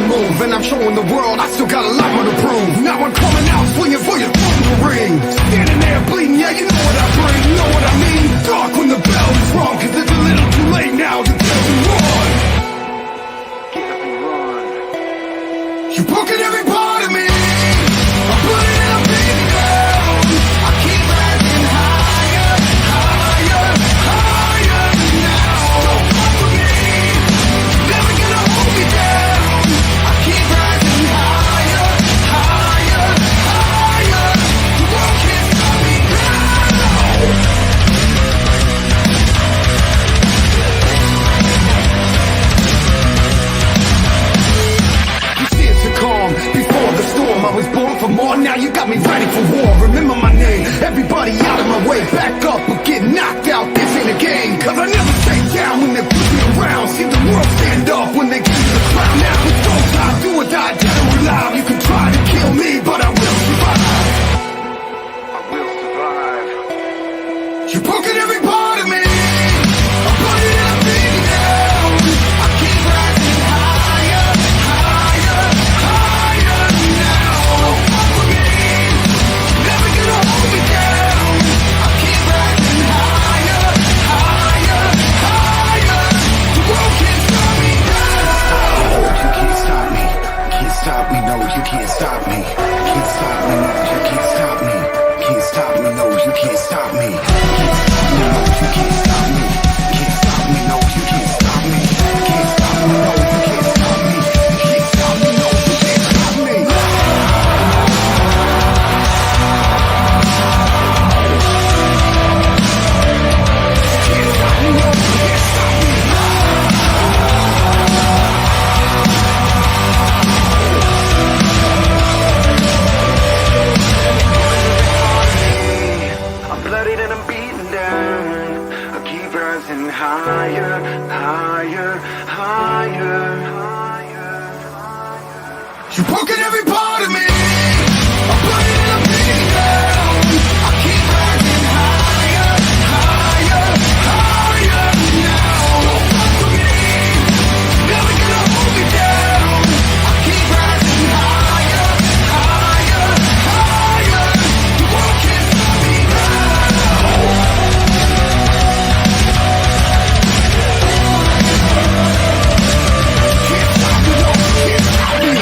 move, and I'm showing the world I still got a lot more to prove. Now I'm coming out swinging for your throat in the ring. Standing there bleeding, yeah, you know what I bring, you know what I mean? Dark when the bell is rung, cause it's a little too late now to tell me run. Get up and run. You're broken every part of me. I'm putting it up, beating down. I keep rising higher, higher, higher now. Don't fuck with me. Never gonna hold me down. I keep rising higher, higher, higher. The world can't stop me now. You stand so calm before the storm. I was born for more, now you got me ready for war. Remember my name, everybody out of my way. Back up or get knocked out, this ain't a game. Cause I never stay down when they put me around. See the world stand up when they give me the crown. Now it's go time, do or die, dead or alive. You can try to kill me, but I will survive. I will survive. You've broken every part of me. I'm putting it up, beating down. I keep rising higher, higher, higher now. Don't fuck with me. Never gonna hold me down. I keep rising higher, higher, higher. The world can't stop me now. You can't stop me. Can't stop me. No, you can't stop me. Can't stop me. No, you can't stop me. Can't stop me. No, you can't stop me. Can't stop me. No, you can't stop me. Can't stop me. No, you can't stop me. Can't stop me. No, you can't stop me. Can't stop me. No, you can't stop me. Can't stop me. No, you can't stop me. I'm bloodied and I'm beaten down. I keep rising higher, higher, higher, higher. You've broken every part of me. I'm bloodied and I'm beaten down. I keep rising higher, higher, higher now. Don't fuck with me. Never gonna hold me down. I keep rising higher, higher, higher. The world can't stop me now. Can't stop me, no, can't stop me.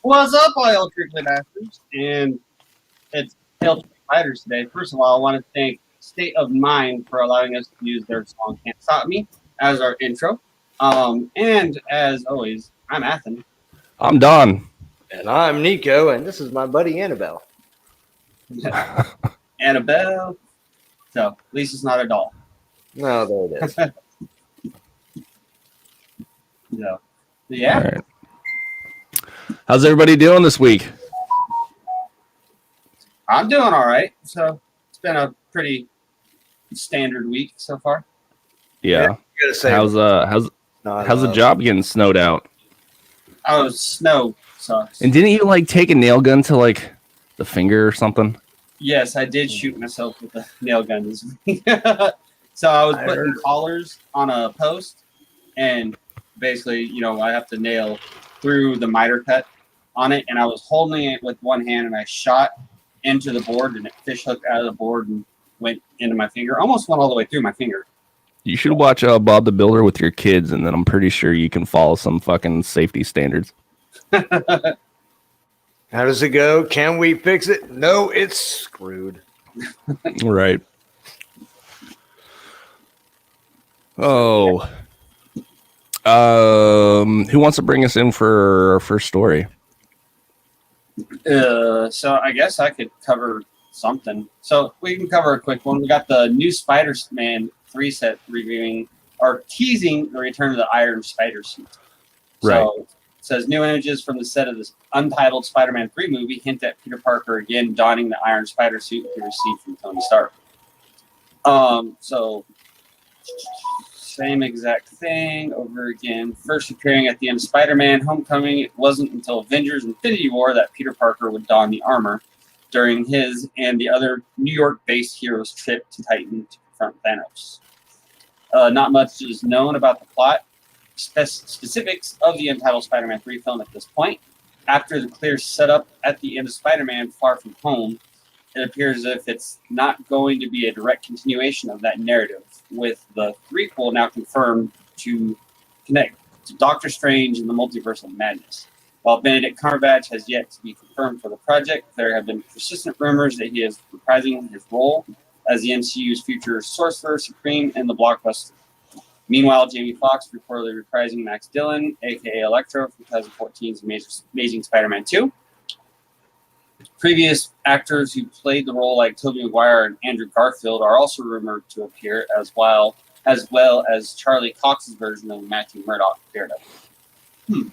What's up, all Crickly Bastards? And it's Hail to the Fighters today. First of all, I want to thank State of Mind for allowing us to use their song Can't Stop Me as our intro. And as always, I'm Athen. I'm Don. And I'm Niko, and this is my buddy Annabelle. Annabelle. So, at least it's not a doll. No, there it is. So, yeah. All right. How's everybody doing this week? I'm doing all right. So, it's been a pretty standard week so far. Yeah. You gotta say, How's the job getting snowed out? Oh, snow sucks. And didn't you like take a nail gun to like the finger or something? Yes, I did shoot myself with a nail gun this week. So I was putting collars on a post, and basically, you know, I have to nail through the miter cut on it, and I was holding it with one hand, and I shot into the board, and it fish hooked out of the board and went into my finger. Almost went all the way through my finger. You should watch Bob the Builder with your kids, and then I'm pretty sure you can follow some fucking safety standards. how does it go? Can we fix it? No, it's screwed. Right. Oh. Who wants to bring us in for our first story? So I guess I could cover something. So we can cover a quick one. We got the new Spider-Man 3 set reviewing or teasing the return of the Iron Spider suit. Right. So it says new images from the set of this untitled Spider-Man 3 movie hint at Peter Parker again donning the Iron Spider suit he received from Tony Stark. So Same exact thing over again. First appearing at the end of Spider-Man Homecoming, it wasn't until Avengers Infinity War that Peter Parker would don the armor during his and the other New York-based heroes' trip to Titan to confront Thanos. Not much is known about the plot, specifics of the untitled Spider-Man 3 film at this point. After the clear setup at the end of Spider-Man Far From Home, it appears as if it's not going to be a direct continuation of that narrative, with the threequel now confirmed to connect to Doctor Strange and the Multiverse of Madness. While Benedict Cumberbatch has yet to be confirmed for the project, there have been persistent rumors that he is reprising his role as the MCU's future Sorcerer Supreme in the blockbuster. Meanwhile, Jamie Foxx reportedly reprising Max Dillon, aka Electro, from 2014's Amazing Spider-Man 2. Previous actors who played the role, like Tobey Maguire and Andrew Garfield, are also rumored to appear, as well as Charlie Cox's version of Matthew Murdock Daredevil.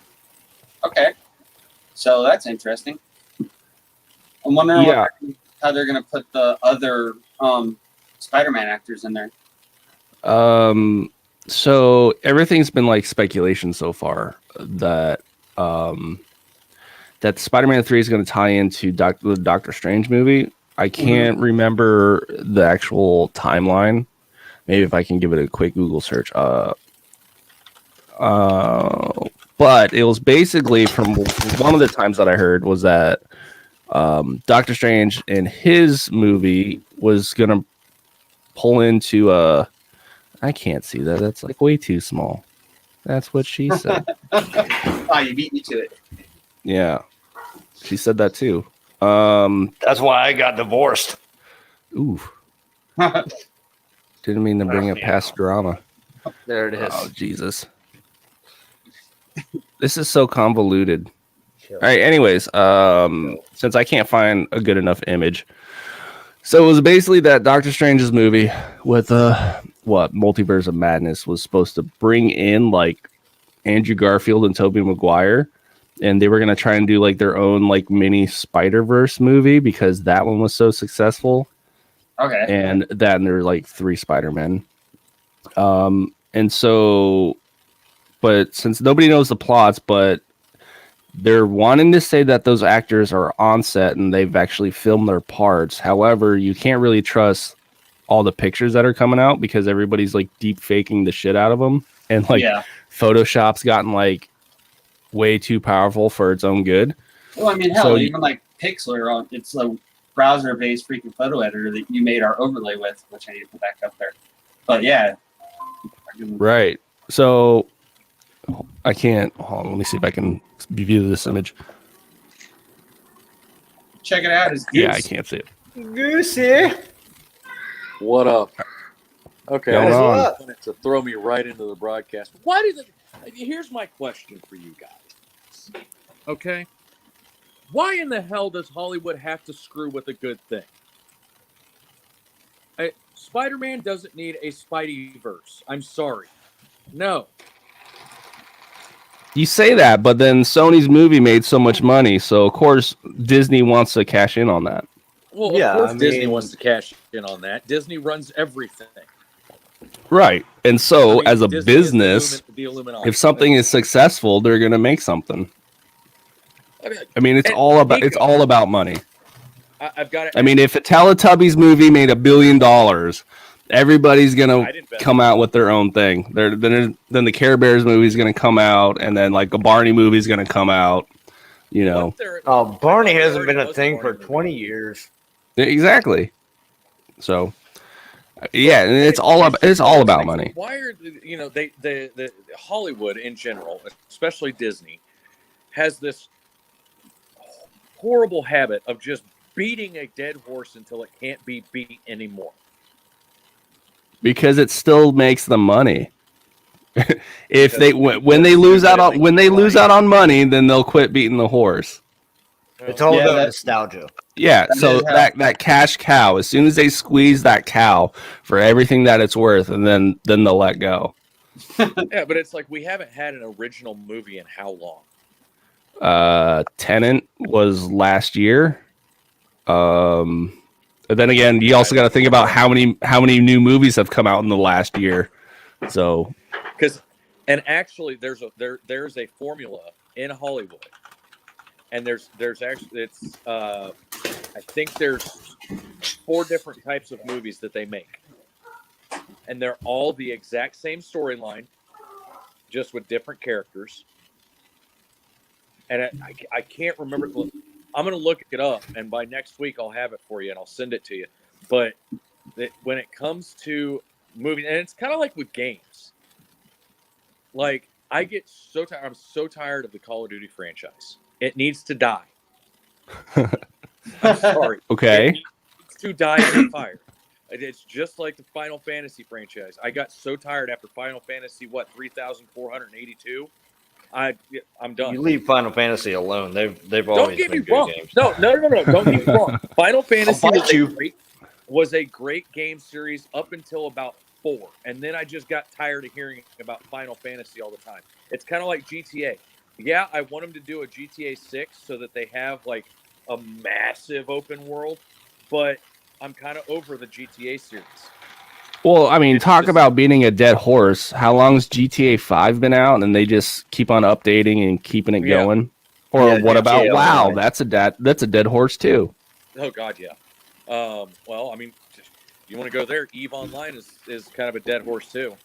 Okay, so that's interesting. I'm wondering how they're going to put the other Spider-Man actors in there. So everything's been like speculation so far that that Spider-Man 3 is going to tie into the Doctor Strange movie. I can't remember the actual timeline. Maybe if I can give it a quick Google search. But it was basically, from one of the times that I heard, was that Doctor Strange in his movie was going to pull into I can't see that. That's like way too small. That's what she said. You beat me to it. Yeah. She said that too. That's why I got divorced. Ooh. Didn't mean to bring up past drama. There it is. Oh, Jesus. This is so convoluted. All right, anyways, since I can't find a good enough image. So it was basically that Doctor Strange's movie with Multiverse of Madness was supposed to bring in like Andrew Garfield and Tobey Maguire, and they were going to try and do like their own like mini Spider-Verse movie because that one was so successful. Okay. And then there were like 3 Spider-Men. And so, but since nobody knows the plots, but they're wanting to say that those actors are on set and they've actually filmed their parts. However, you can't really trust all the pictures that are coming out because everybody's like deep faking the shit out of them. And like Photoshop's gotten like way too powerful for its own good. Well, I mean, hell, so, even like Pixlr, it's a browser-based freaking photo editor that you made our overlay with, which I need to put back up there. But yeah. Right. So I can't. Hold on, let me see if I can view this image. Check it out. It's Goose. Yeah, I can't see it. Goosey. What up? Okay, Going on? To throw me right into the broadcast. Why did here's my question for you guys. Okay. Why in the hell does Hollywood have to screw with a good thing? Spider-Man doesn't need a Spideyverse. I'm sorry. No. You say that, but then Sony's movie made so much money, so of course Disney wants to cash in on that. Well, of course Disney wants to cash in on that. Disney runs everything. Right. And so as a Disney business, if something is successful, they're going to make something. I mean, it's all about money. I've got it. I mean, if a Teletubbies movie made $1 billion, everybody's gonna come out with their own thing. Then the Care Bears movie is gonna come out, and then like a Barney movie is gonna come out. You know. Barney hasn't been a thing for 20 years. Exactly. So, yeah, and it's all about money. Why are the Hollywood in general, especially Disney, has this horrible habit of just beating a dead horse until it can't be beat anymore. Because it still makes them money. If when they lose out on money, then they'll quit beating the horse. It's all about nostalgia. Yeah, so that cash cow, as soon as they squeeze that cow for everything that it's worth, and then they'll let go. Yeah, but it's like we haven't had an original movie in how long? Tenet was last year. But then again, you also got to think about how many new movies have come out in the last year. So, and actually, there's a formula in Hollywood, and there's actually I think there's 4 different types of movies that they make, and they're all the exact same storyline, just with different characters. And I can't remember. I'm going to look it up, and by next week I'll have it for you, and I'll send it to you. But when it comes to movies, and it's kind of like with games, like I get so tired. I'm so tired of the Call of Duty franchise. It needs to die. I'm sorry. okay. It needs to die in the fire. It's just like the Final Fantasy franchise. I got so tired after Final Fantasy, 3,482. I'm done. You leave Final Fantasy alone. They've Don't always get me been good wrong. games. No. Don't get me wrong. Final Fantasy fight was a great game series up until about 4, and then I just got tired of hearing about Final Fantasy all the time. It's kind of like GTA. Yeah, I want them to do a GTA 6 so that they have like a massive open world, but I'm kind of over the GTA series. Well, I mean, talk about beating a dead horse. How long's GTA 5 been out, and they just keep on updating and keeping it going? Or Yeah, what about GTA WoW? Online. That's a dead horse too. Oh God, yeah. Well, I mean, you want to go there? EVE Online is kind of a dead horse too.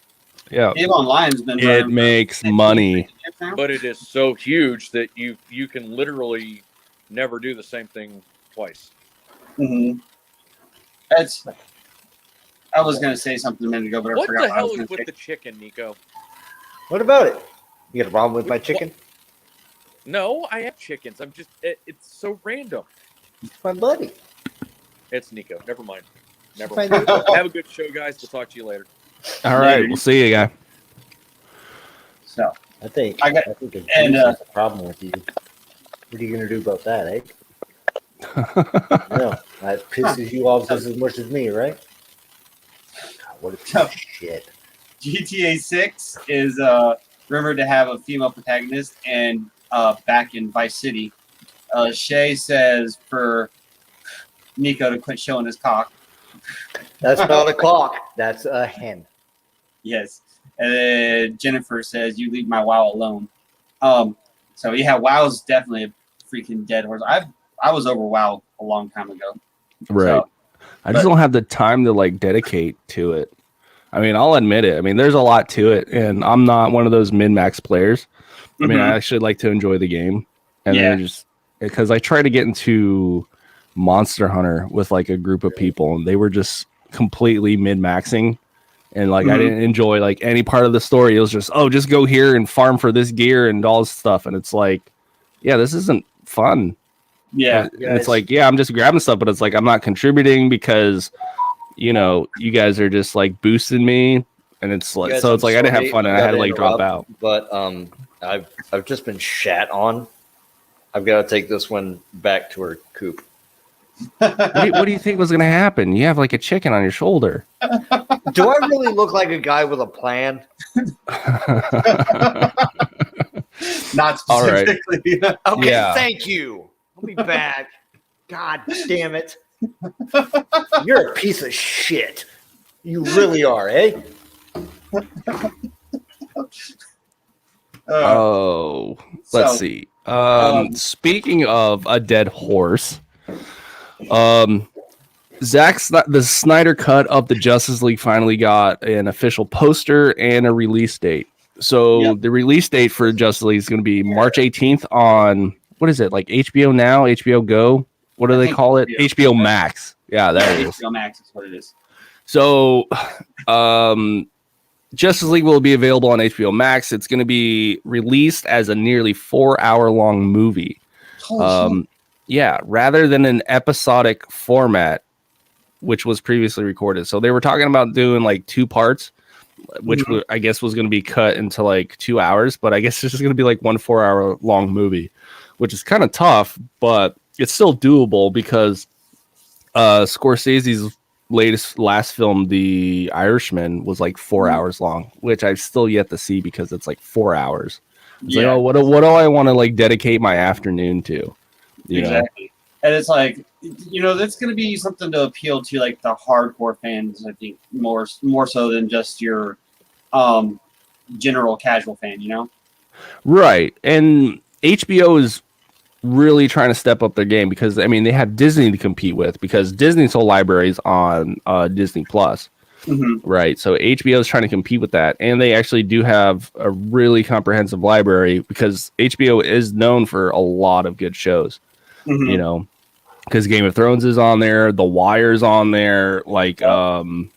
Yeah, EVE Online's been it running makes for money. years now. But it is so huge that you can literally never do the same thing twice. Mm-hmm. I was going to say something a minute ago, but I What forgot the what I hell was is going to with say. the chicken, Niko? What about it? You got a problem with my chicken? No, I have chickens. I'm just it's so random. It's my buddy. It's Niko. Never mind. Never Fine. mind. Have a good show, guys. We'll talk to you later. All right, we'll see you, guy. So, I think I got- if and, there's a problem with you, what are you gonna do about that, eh? No, that pisses you off just as much as me, right? God, what a piece of shit. GTA 6 is rumored to have a female protagonist, and back in Vice City, Chey says for Niko to quit showing his cock. That's not a clock. That's a hen. Yes. And then Jennifer says, "You leave my WoW alone." So yeah, WoW's definitely a freaking dead horse. I was over WoW a long time ago. Right. So, I just don't have the time to like dedicate to it. I mean, I'll admit it. I mean, there's a lot to it, and I'm not one of those min-max players. I mean, I actually like to enjoy the game, and then just because I try to get into Monster Hunter with like a group of people, and they were just completely min-maxing, and like I didn't enjoy like any part of the story. It was just just go here and farm for this gear and all this stuff, and it's like, yeah, this isn't fun. yeah. And it's like, yeah, I'm just grabbing stuff, but it's like I'm not contributing because you guys are just like boosting me, and it's like Guys, so it's I'm like I didn't have sorry, fun, and I had to like drop out. But I've just been shat on. I've got to take this one back to her coop. What do you think was gonna happen? You have like a chicken on your shoulder. Do I really look like a guy with a plan? Not All right. specifically. Okay, Yeah. thank you. I'll be back. God damn it. You're a piece of shit. You really are, eh? Let's see. Speaking of a dead horse, the Snyder cut of the Justice League finally got an official poster and a release date. So the release date for Justice League is going to be March 18th on, what is it, like HBO Now, HBO Go? What do they call it? HBO Max. Yeah, that is. HBO Max is what it is. So, Justice League will be available on HBO Max. It's going to be released as a nearly 4-hour-long movie. Yeah, rather than an episodic format, which was previously recorded. So they were talking about doing like 2 parts, which I guess was going to be cut into like 2 hours. But I guess it's just going to be like 1 4-hour-long movie, which is kind of tough, but it's still doable because Scorsese's last film, The Irishman, was like 4 hours long, which I've still yet to see because it's like 4 hours. It's like, oh, what do I want to like dedicate my afternoon to? You exactly. know? And it's like, that's going to be something to appeal to like the hardcore fans, I think, more so than just your general casual fan, you know? Right. And HBO is really trying to step up their game because I mean they have Disney to compete with because Disney's whole library is on Disney Plus. Mm-hmm. Right. So HBO is trying to compete with that. And they actually do have a really comprehensive library because HBO is known for a lot of good shows, Mm-hmm. you know, because Game of Thrones is on there, The Wire's on there, like And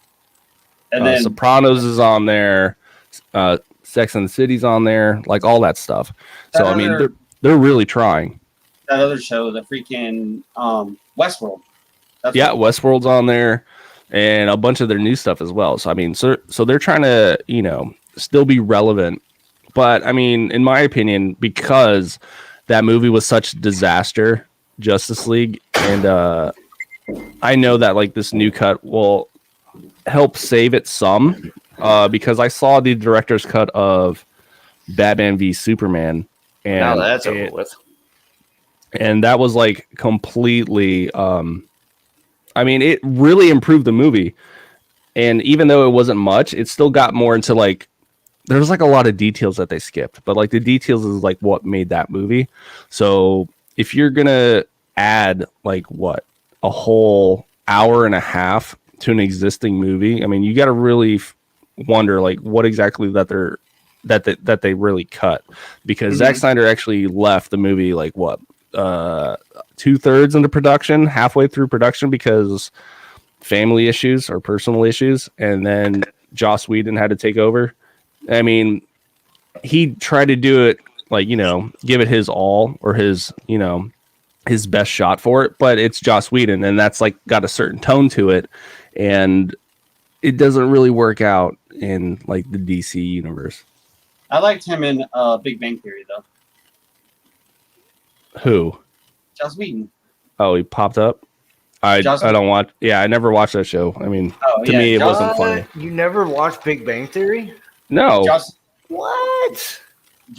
then Sopranos is on there, Sex and the City's on there, like all that stuff. So, I mean, they're really trying. that other show, the freaking Westworld. That's Yeah, Westworld's on there. And a bunch of their new stuff as well. So I mean, so they're trying to, you know, still be relevant. But I mean, in my opinion, because that movie was such a disaster, Justice League, and I know that like this new cut will help save it some. Because I saw the director's cut of Batman v Superman, and Now that's over with. And that was like completely. I mean, it really improved the movie. And even though it wasn't much, it still got more into like, there's like a lot of details that they skipped, but like the details is like what made that movie. So if you're going to add like what, a whole hour and a half to an existing movie, I mean, you got to really wonder like what exactly that they really cut, because Zack Snyder actually left the movie like what, 2/3 into production, halfway through production, because family issues or personal issues, and then Joss Whedon had to take over. I mean, he tried to do it like, you know, give it his all or his, you know, his best shot for it, but it's Joss Whedon, and that's like got a certain tone to it, and it doesn't really work out in like the DC universe. I liked him in Big Bang Theory, though. Who? Joss Whedon. Oh, he popped up. I don't watch. Yeah, I never watched that show. I mean, to me, it wasn't funny. You never watched Big Bang Theory? No. What?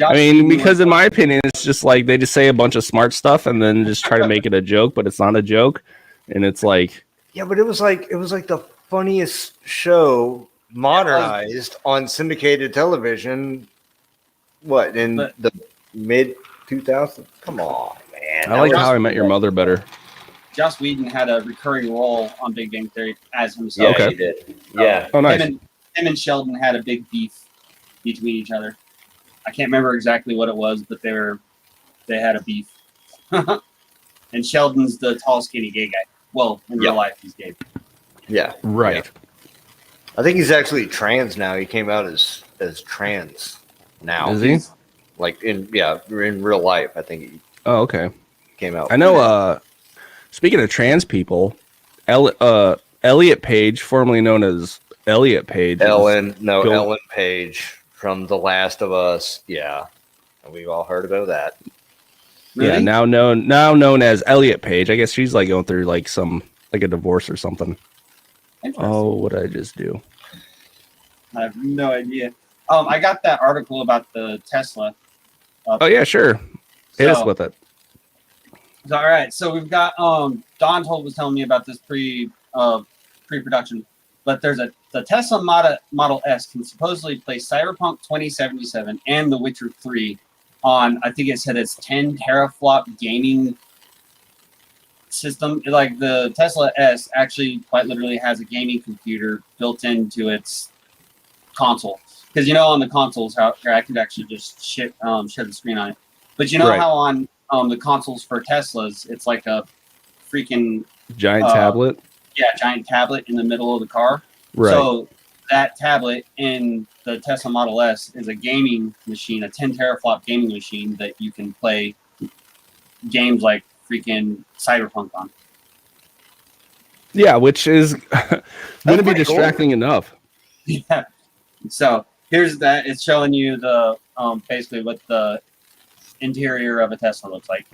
I mean, because in my opinion, it's just like they just say a bunch of smart stuff and then just try to make it a joke, but it's not a joke, and it's like. Yeah, but it was like the funniest show modernized on syndicated television. What in the mid 2000s? Come on, man. I like How I Met Your Mother better. Joss Whedon had a recurring role on Big Bang Theory as himself. Yeah, he did. Yeah. Oh, nice. Him and Sheldon had a big beef between each other. I can't remember exactly what it was, but they had a beef. And Sheldon's the tall, skinny gay guy. Well, in real life, he's gay. Yeah. Right. Yeah. I think he's actually trans now. He came out as trans now. Is he? Like in real life, I think he okay. Came out. I know. Speaking of trans people, Elliot Page, formerly known as Elliot Page. Ellen Page from The Last of Us. Yeah, we've all heard about that. Really? Yeah, now known as Elliot Page. I guess she's like going through like a divorce or something. Oh, what did I just do? I have no idea. I got that article about the Tesla. Oh yeah, sure. Hit us with it. All right, so we've got Don was telling me about this pre-production, but there's the Tesla Model S can supposedly play Cyberpunk 2077 and The Witcher 3 on, I think it said it's 10 teraflop gaming system. Like the Tesla S actually quite literally has a gaming computer built into its console, because you know on the consoles how I could actually just share the screen on it, but you know how on the consoles for Teslas, it's like a freaking giant tablet. Yeah, giant tablet in the middle of the car. Right. So that tablet in the Tesla Model S is a gaming machine, a 10 teraflop gaming machine that you can play games like freaking Cyberpunk on. Yeah, which is going to be distracting enough. Yeah. So here's that. It's showing you the basically what the interior of a Tesla looks like.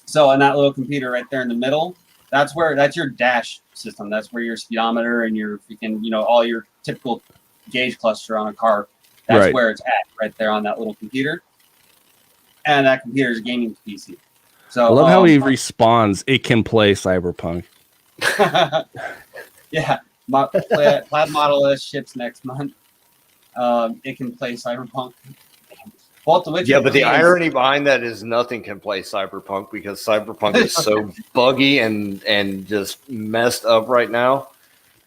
So in that little computer right there in the middle, that's your dash system. That's where your speedometer and your freaking, all your typical gauge cluster on a car. That's where it's at, right there on that little computer. And that computer is a gaming PC. So I love how he responds. It can play Cyberpunk. Yeah, Plaid Model S ships next month. it can play Cyberpunk. Both of which Yeah, are but the games- irony behind that is nothing can play Cyberpunk because Cyberpunk is so buggy and just messed up right now.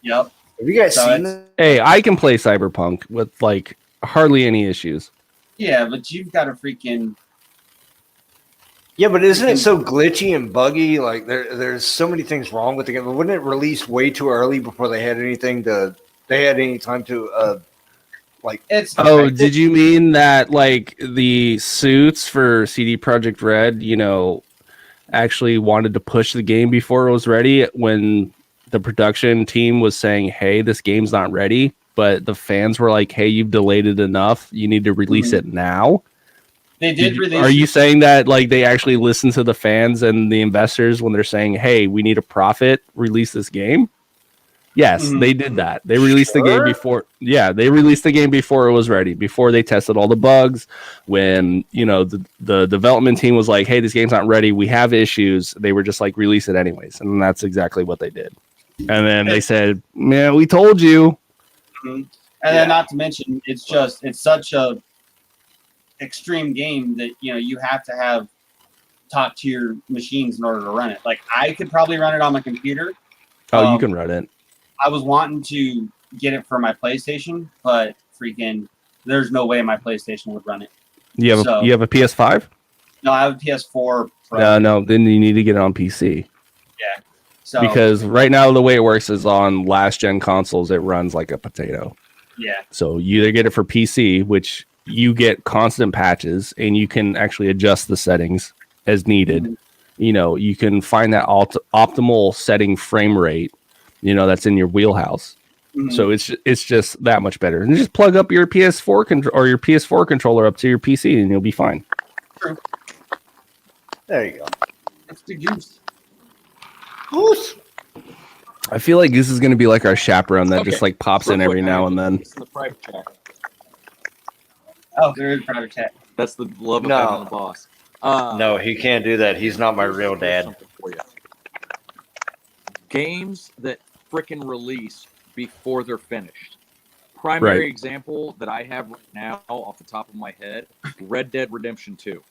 Yep. Have you guys So seen it's- it? Hey, I can play Cyberpunk with like hardly any issues. Yeah, but you've got a freaking Yeah, but isn't it so glitchy and buggy? Like there's so many things wrong with the game. Wouldn't it release way too early before they had any time to like? it's Oh, did you mean that like the suits for CD Projekt Red, actually wanted to push the game before it was ready when the production team was saying, "Hey, this game's not ready," but the fans were like, "Hey, you've delayed it enough. You need to release it now." they did release. Are you saying that like they actually listen to the fans and the investors when they're saying, "Hey, we need a profit, release this game"? Yes, they did that. They released the game before. Yeah, they released the game before it was ready. Before they tested all the bugs. When the development team was like, "Hey, this game's not ready. We have issues." They were just like, "Release it anyways," and that's exactly what they did. And then they said, "Man, we told you." And then, not to mention, it's such a extreme game that you have to have top tier machines in order to run it. Like I could probably run it on my computer. Oh, you can run it. I was wanting to get it for my PlayStation, but freaking, there's no way my PlayStation would run it. You have a PS5? No, I have a PS4 Pro. No. Then you need to get it on PC. Yeah. So Because right now the way it works is on last gen consoles, it runs like a potato. yeah. So you either get it for PC, which you get constant patches, and you can actually adjust the settings as needed. You can find that optimal setting frame rate, that's in your wheelhouse. So it's just that much better. And just plug up your PS4 or your PS4 controller up to your PC, and you'll be fine. True. There you go. That's the goose. Goose. I feel like this is going to be like our chaperone that just like pops in every now and then. It's in the private chat. Oh, there is private chat. That's the love of No. having a boss. No, he can't do that. He's not my real dad. Something for you. Games that frickin' release before they're finished. Primary Right. example that I have right now off the top of my head, Red Dead Redemption 2.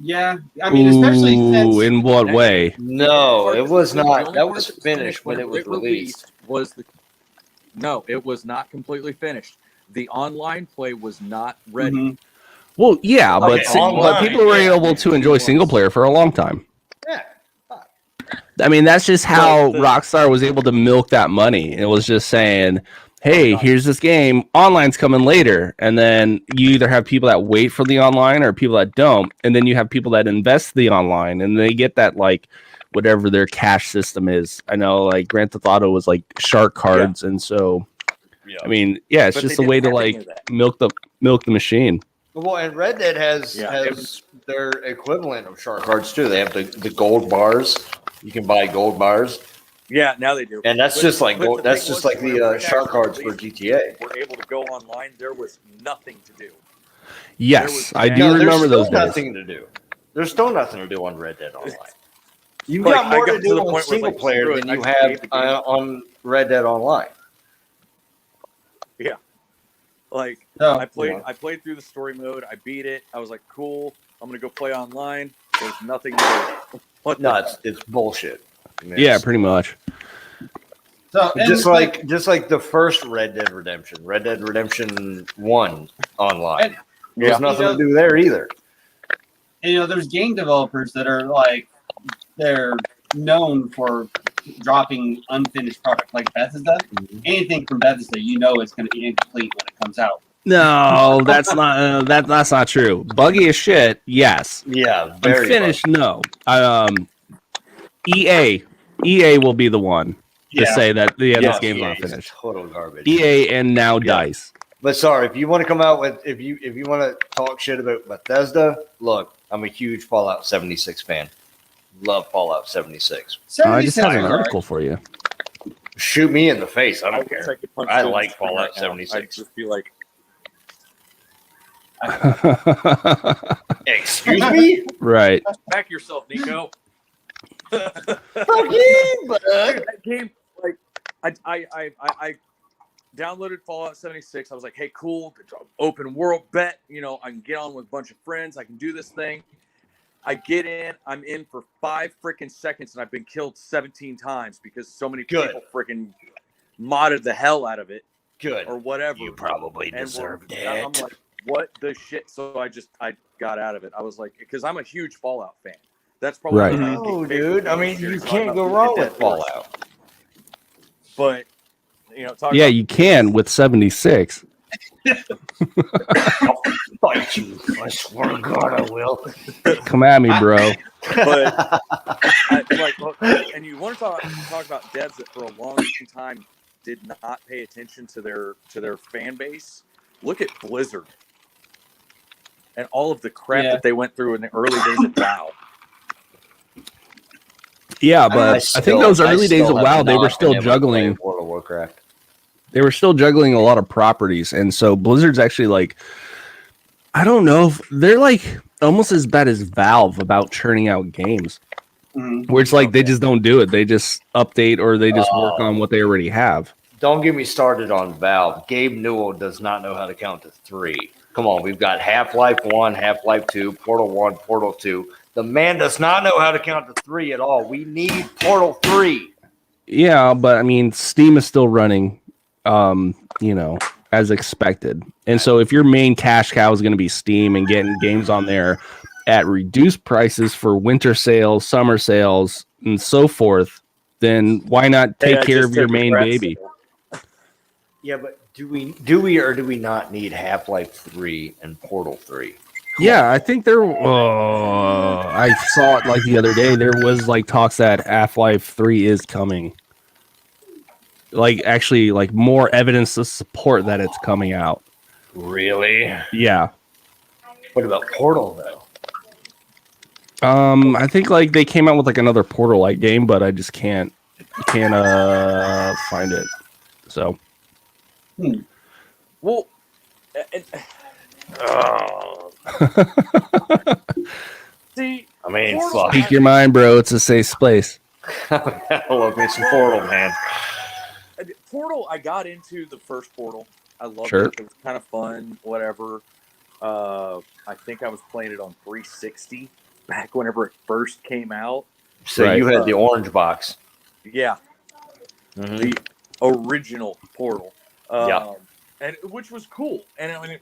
Yeah, I mean, especially since In what way? No, it was The not. only That part was that's finished when it was released. No, it was not completely finished. The online play was not ready. Mhm. Well, yeah, but, Okay, but online, people were able to enjoy single player for a long time. Yeah. I mean, that's just how Well, Rockstar was able to milk that money. It was just saying, hey, here's this game. Online's coming later. And then you either have people that wait for the online or people that don't. And then you have people that invest the online and they get that, like, whatever their cash system is. I know, like, Grand Theft Auto was like shark cards. And so, I mean, yeah, it's But just they a way didn't to, have any like, of that. milk the machine. Well, and Red Dead has their equivalent of shark cards too. They have the gold bars. You can buy gold bars, Yeah, now they do. and that's But- just like but the that's thing just was, like when the Red shark Dead cards for released, GTA. Were able to go online. There was nothing to do. Yes, I do No, there's remember still those days. nothing to do. There's still nothing to do on Red Dead Online. You've Like, got I more got to to do the on point where, single like, player screw it, than I you just have gave the game. on Red Dead Online. Like Oh, I played yeah. I played through the story mode. I beat it. I was like, cool. I'm gonna go play online. There's nothing to do. What No, the- it's bullshit. I mean, Yeah, it's- pretty much. So and just like the first Red Dead Redemption 1 online. And- There's Yeah. nothing to do there either. and, there's game developers that are like they're known for dropping unfinished product, like Bethesda. Anything from Bethesda, is going to be incomplete when it comes out. No, that's not that's not true. Buggy as shit, yes. Yeah, very Unfinished, no. EA will be the one to say that this game's not finished. Total garbage. EA and now Dice. But sorry, if you want to come out with if you want to talk shit about Bethesda, look, I'm a huge Fallout 76 fan. Love Fallout 76. I just have an 76 are article for you. Shoot me in the face. I I don't wish care. could punch I Phil's like screen Fallout right now. 76. I'd just be like, Excuse me? Right. back yourself, Niko. Fuck you, bud. Dude, that game, like, I downloaded Fallout 76. I was like, hey, cool, open world bet. You know, I can get on with a bunch of friends. I can do this thing. I get in. I'm in for 5 freaking seconds, and I've been killed 17 times because so many people freaking modded the hell out of it. Good. Or whatever. You probably deserved it. I'm like, what the shit? So I got out of it. I was like, because I'm a huge Fallout fan. That's probably Right. Oh, dude. I mean, you can't go wrong with Fallout. But, you know, Yeah, you can with 76. I'll fight you. I swear to God, I will. Come at me, bro. But and you want to talk about devs that for a long time did not pay attention to their fan base. Look at Blizzard and all of the crap that they went through in the early days of WoW. Yeah, but I think those early days of WoW, they were still juggling World of Warcraft. They were still juggling a lot of properties, and so Blizzard's actually like, I don't know if they're like almost as bad as Valve about churning out games, where it's like they just don't do it. They just update or they just work on what they already have. Don't get me started on Valve. Gabe Newell does not know how to count to 3. Come on, we've got Half-Life 1, Half-Life 2, Portal 1, Portal 2. The man does not know how to count to 3 at all. We need Portal 3. Yeah, but I mean, Steam is still running, you know, as expected. And so if your main cash cow is going to be Steam and getting games on there at reduced prices for winter sales, summer sales, and so forth, then why not take care of your main baby? Yeah, but do we or do we not need Half-Life 3 and Portal 3? Yeah, I think there. I saw it like the other day. There was like talks that Half-Life 3 is coming. Like actually, like more evidence to support that it's coming out. Really? Yeah. What about Portal though? I think like they came out with like another Portal-like game, but I just can't find it. So. Well, see, I mean, Portal, speak your mind, bro. It's a safe space. I love me some Portal, man. Portal, I got into the first Portal. I loved Sure. it. It was kind of fun, whatever. I think I was playing it on 360 back whenever it first came out. So Right. you had the orange box. Yeah. Mm-hmm. The original Portal. Yeah. And which was cool. And I mean,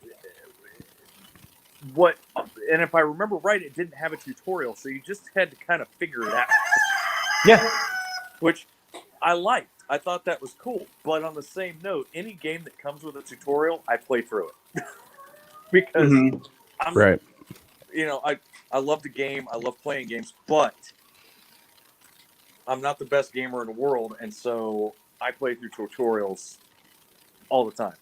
and if I remember right, it didn't have a tutorial, so you just had to kind of figure it out. Yeah. Which I liked. I thought that was cool. But on the same note, any game that comes with a tutorial, I play through it. Because I'm Right. You know, I love the game. I love playing games, but I'm not the best gamer in the world, and so I play through tutorials all the time.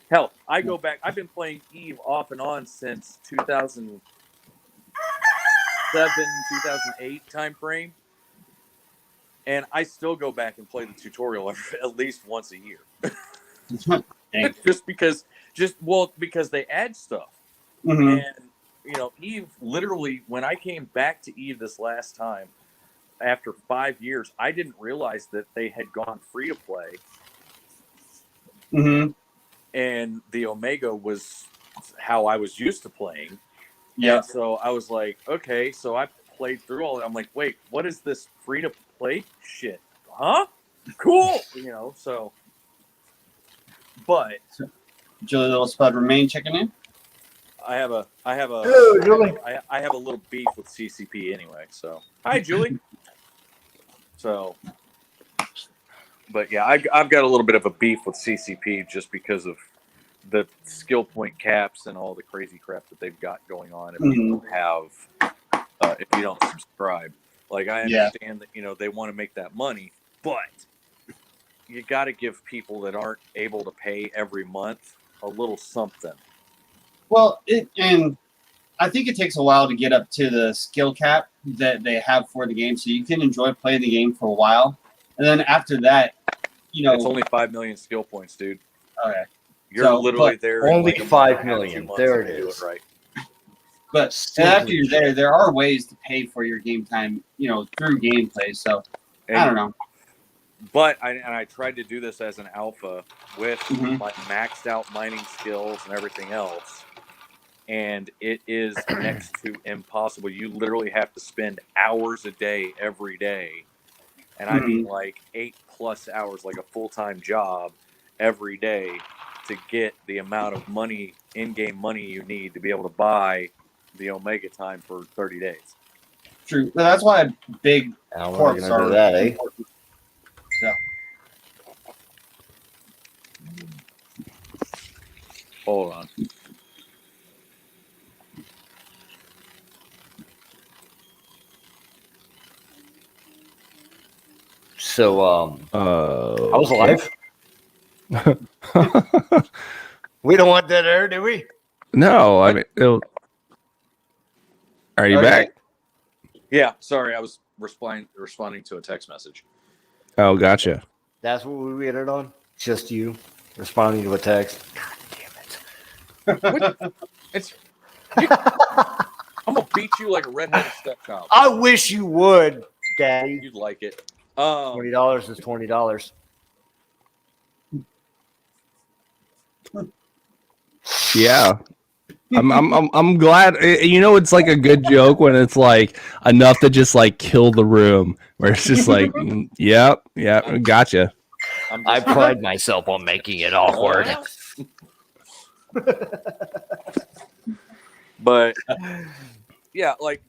Hell, I go back. I've been playing Eve off and on since 2007, 2008 time frame, and I still go back and play the tutorial at least once a year. because they add stuff. And you know, Eve, literally, when I came back to Eve this last time after 5 years, I didn't realize that they had gone free to play. And the Omega was how I was used to playing. Yeah. And so I was like, okay, so I played through all. I'm like, wait, what is this free to play shit? Huh? Cool. You know, so. But Julie Little Spud remain checking in. I have a Hello, Julie. I have a little beef with CCP anyway. So hi, Julie. So, but yeah, I've got a little bit of a beef with CCP just because of the skill point caps and all the crazy crap that they've got going on. If you don't have, if you don't subscribe, like I understand that, you know, they want to make that money, but you got to give people that aren't able to pay every month a little something. Well, and I think it takes a while to get up to the skill cap that they have for the game, so you can enjoy playing the game for a while, and then after that, you know, it's only 5 million skill points, dude. Okay, you're literally there. Only 5 million. There it is. Do it right. But after you're there are ways to pay for your game time, you know, through gameplay. So I don't know. But I tried to do this as an alpha with Mhm. my maxed out mining skills and everything else, and it is next to impossible. You literally have to spend hours a day every day, and I mean like 8+ hours, like a full-time job every day, to get the amount of money, in-game money you need to be able to buy the Omega time for 30 days. True. But that's why big How am I corps gonna are do that, eh? important. So, Hold on. So, I was alive. We don't want that air, do we? No, I mean, are you Okay. back? Yeah, sorry, I was responding to a text message. Oh, gotcha. That's what we ended on. Just you responding to a text. God damn it! It's I'm gonna beat you like a redheaded stepchild. I wish you would, Daddy. You'd like it. $20 is $20. Yeah. I'm glad. You know, it's like a good joke when it's like enough to just like kill the room, where it's just like, yep, gotcha. I pride myself on making it awkward. But yeah, like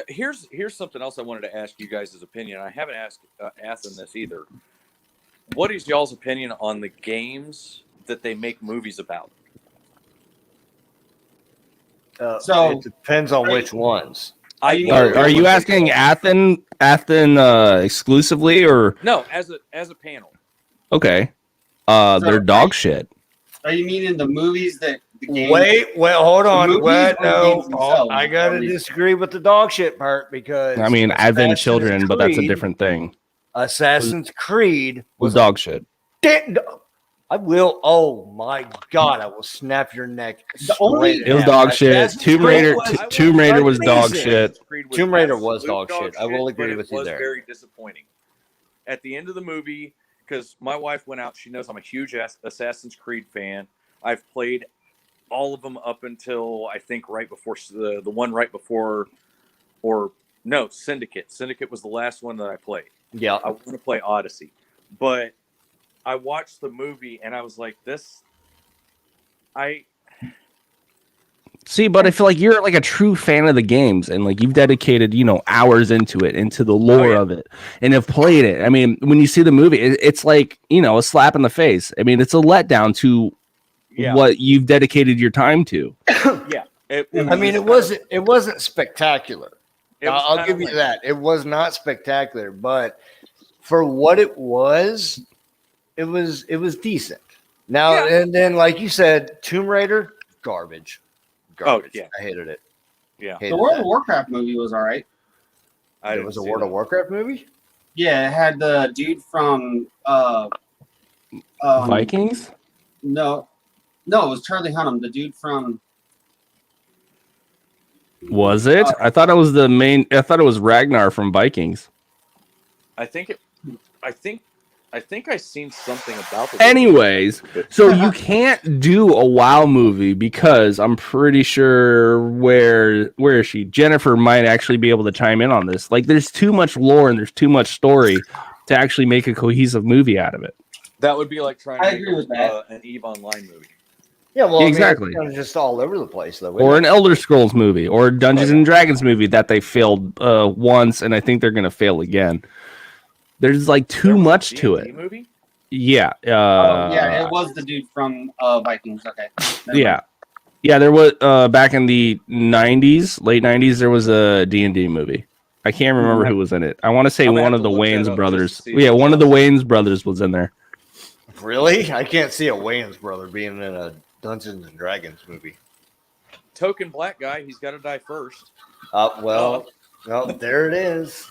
here's something else I wanted to ask you guys' opinion. I haven't asked Athen this either. What is y'all's opinion on the games that they make movies about? So- it depends on which ones. Are you asking Athen exclusively, or No, as a panel. okay? They're dog shit. Are you meaning the movies that the game? Wait, hold on. movies Wait, or the no, games themselves? I gotta disagree with the dog shit part because I mean, I've been Assassin's children, but that's a Creed- different thing. Assassin's Creed Was dog shit. I will. Oh my God! I will snap your neck. The only- straight It was in dog half. shit. Assassin's Tomb Creed Raider. was- Tomb Raider was dog amazing. shit. Tomb Raider was absolute dog shit. I will agree but with you it was there. very disappointing. At the end of the movie, because my wife went out, she knows I'm a huge Assassin's Creed fan. I've played all of them up until I think right before the one right before, or no, Syndicate. Syndicate was the last one that I played. Yeah, I want to play Odyssey, but I watched the movie and I was like, See, but I feel like you're like a true fan of the games, and like you've dedicated, hours into it, into the lore of it, and have played it. I mean, when you see the movie, it's like a slap in the face. I mean, it's a letdown to what you've dedicated your time to. Yeah. I mean, it wasn't spectacular. I'll kind give of you like- that. It was not spectacular, but for what it was decent. Now and then, like you said, Tomb Raider, garbage. Oh, yeah. I hated it. Yeah. Hated The World that. of Warcraft movie was all right. It was a World of Warcraft movie. Yeah, it had the dude from Vikings? No, it was Charlie Hunnam, the dude from. Was it? I thought it was the main. I thought it was Ragnar from Vikings. I think I seen something about this. Anyways, so you can't do a WoW movie because I'm pretty sure where is she? Jennifer might actually be able to chime in on this. Like, there's too much lore and there's too much story to actually make a cohesive movie out of it. That would be like trying I to agree make with that. an EVE Online movie. Yeah, well, Exactly. I mean, it's just all over the place, though. Or an Elder Scrolls movie, or a Dungeons and Dragons movie that they failed once, and I think they're gonna fail again. There's like too much to D&D it. movie? Yeah. Yeah, it was the dude from Vikings. Okay. Never Yeah. mind. Yeah, there was back in the 90s, late 90s, there was a D&D movie. I can't remember who was in it. I want to say I'm gonna one have of to the look that Wayans up brothers. just to see Yeah, if one of the it's- Wayans brothers was in there. Really? I can't see a Wayans brother being in a Dungeons and Dragons movie. Token black guy, he's got to die first. Well, there it is.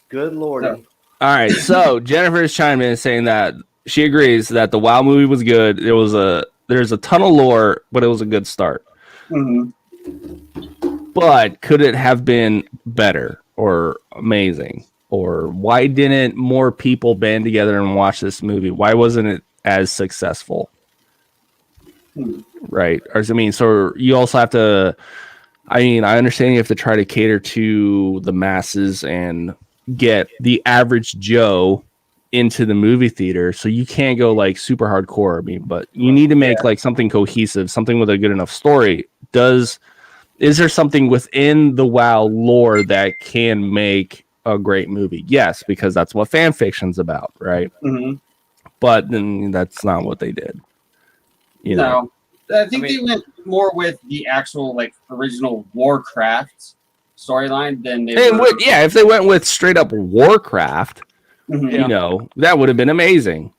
Good lordy. No. All right, so Jennifer is chiming in saying that she agrees that the WoW movie was good. There's a ton of lore, but it was a good start. Mhm. But could it have been better or amazing Or why didn't more people band together and watch this movie? Why wasn't it as successful? Right. Or I mean, so you also have to, I mean, I understand you have to try to cater to the masses and get the average Joe into the movie theater. So you can't go like super hardcore. I mean, but you need to make like something cohesive, something with a good enough story. Is there something within the WoW lore that can make a great movie? Yes, because that's what fan fiction's about, right? Mm-hmm. But then that's not what they did. You know? I think they went more with the actual like original Warcraft storyline than they were. If they went with straight up Warcraft, Mhm. you know, that would have been amazing.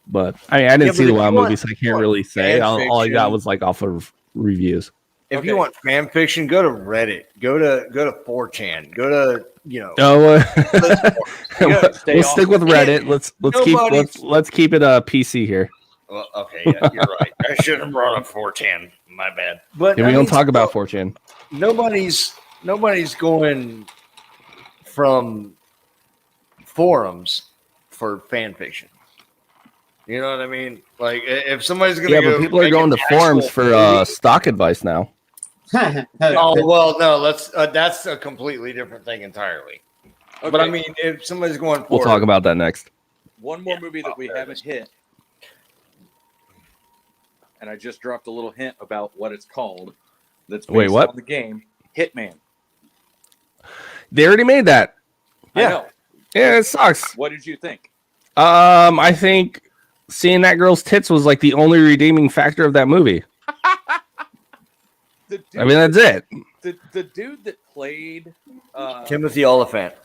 But I mean, I didn't see the WoW movie, so I can't really say. All I got was like off of reviews. If you want fan fiction, go to Reddit. Go to 4chan. Go to we'll stick with Reddit. Let's keep it PC here. Well, okay, yeah, you're right. I should have brought up 4chan. My bad. But we don't talk about 4chan. Nobody's going from forums for fan fiction. You know what I mean? Like if somebody's gonna but people are going to forums for stock advice now. Oh well, no. That's a completely different thing entirely. Okay. But I mean, if somebody's going, we'll talk about that next. One more movie that we haven't hit, and I just dropped a little hint about what it's called. That's based on the game Hitman. They already made that. Yeah, I know. Yeah, it sucks. What did you think? I think seeing that girl's tits was like the only redeeming factor of that movie. I mean, that's it. The dude that played Timothy Oliphant.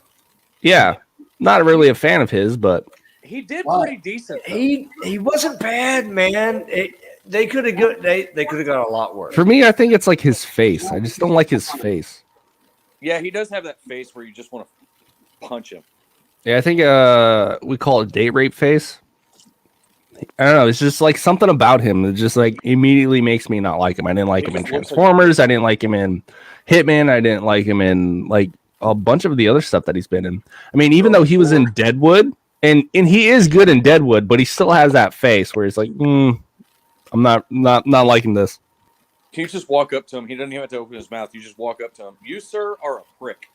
Yeah, not really a fan of his, but he did pretty decent. He wasn't bad, man. They could have got a lot worse. For me, I think it's like his face. I just don't like his face. Yeah, he does have that face where you just want to punch him. Yeah, I think we call it date rape face. I don't know. It's just like something about him that just like immediately makes me not like him. I didn't like him in Transformers. I didn't like him in Hitman. I didn't like him in like a bunch of the other stuff that he's been in. I mean, even though he was in Deadwood, and he is good in Deadwood, but he still has that face where he's like, I'm not liking this. Can you just walk up to him? He doesn't even have to open his mouth. You just walk up to him. You, sir, are a prick.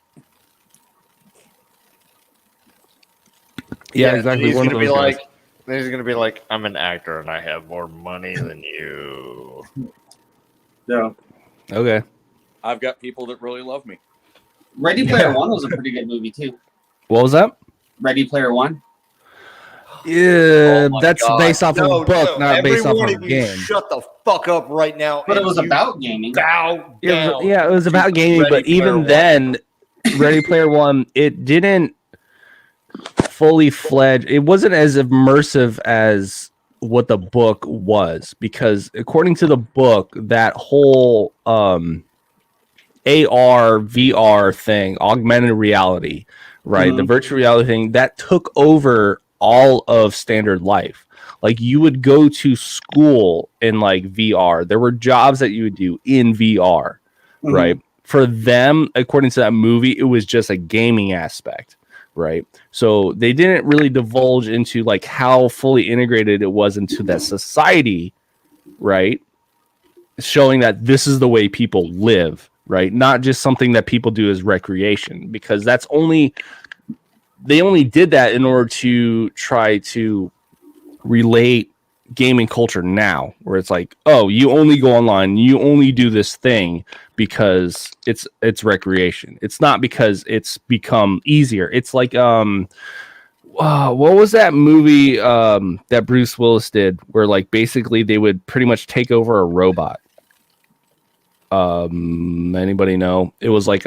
Yeah, exactly. He's gonna be like, I'm an actor and I have more money than you. Yeah. Okay. I've got people that really love me. Ready Player One was a pretty good movie too. What was that? Ready Player One. Yeah, that's based off of a book, not based off of a game. Shut the fuck up right now. But it was about gaming. It was about gaming, but even then, Ready Player One, it didn't fully fledged. It wasn't as immersive as what the book was, because according to the book, that whole AR VR thing, augmented reality, right? The virtual reality thing that took over all of standard life. Like you would go to school in like VR. There were jobs that you would do in VR, right? For them, according to that movie, it was just a gaming aspect. Right. So they didn't really divulge into like how fully integrated it was into that society. Right. Showing that this is the way people live. Right. Not just something that people do as recreation, because they only did that in order to try to relate gaming culture now, where it's like, oh, you only go online, you only do this thing because it's recreation. It's not because it's become easier. It's like what was that movie that Bruce Willis did where like basically they would pretty much take over a robot? Anybody know? It was like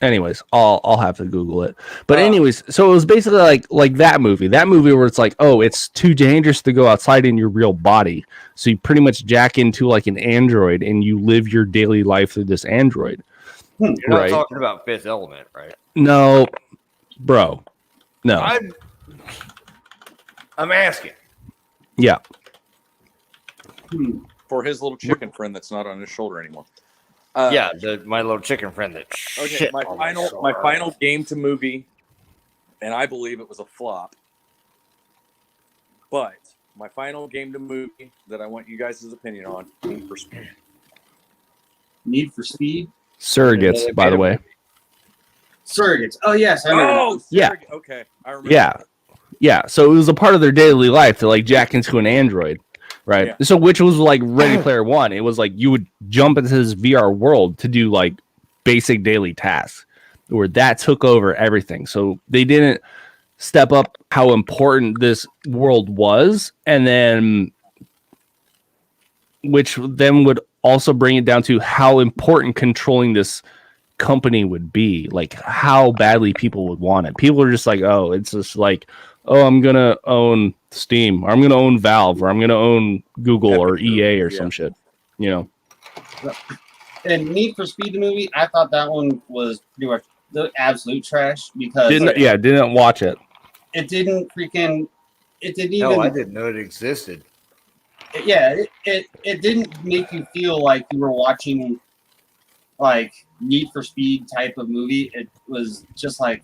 anyways, I'll have to Google it. But anyways, so it was basically like that movie where it's like, oh, it's too dangerous to go outside in your real body. So you pretty much jack into like an android and you live your daily life through this android. You're not talking about Fifth Element, right? No, bro. No. I'm asking. Yeah. For his little chicken friend that's not on his shoulder anymore. Yeah, my little chicken friend that Okay, shit my on final game to movie, and I believe it was a flop. But my final game to movie that I want you guys' opinion on, Need for Speed. Need for Speed. Surrogates, by the way. Surrogates. Oh yes, I remember. Oh, Yeah. Okay, I remember. Yeah. Yeah. So it was a part of their daily life to like jack into an Android. Right. Yeah. So which was like Ready Player One. It was like you would jump into this VR world to do like basic daily tasks where that took over everything. So they didn't step up how important this world was, and then which then would also bring it down to how important controlling this company would be, like how badly people would want it. People are just like, oh, it's just like, oh, I'm gonna own Steam, or I'm gonna own Valve, or I'm gonna own Google or EA or some shit, you know. And Need for Speed the movie, I thought that one was pretty much the absolute trash because didn't watch it. It didn't even. No, I didn't know it existed. It didn't make you feel like you were watching like Need for Speed type of movie. It was just like,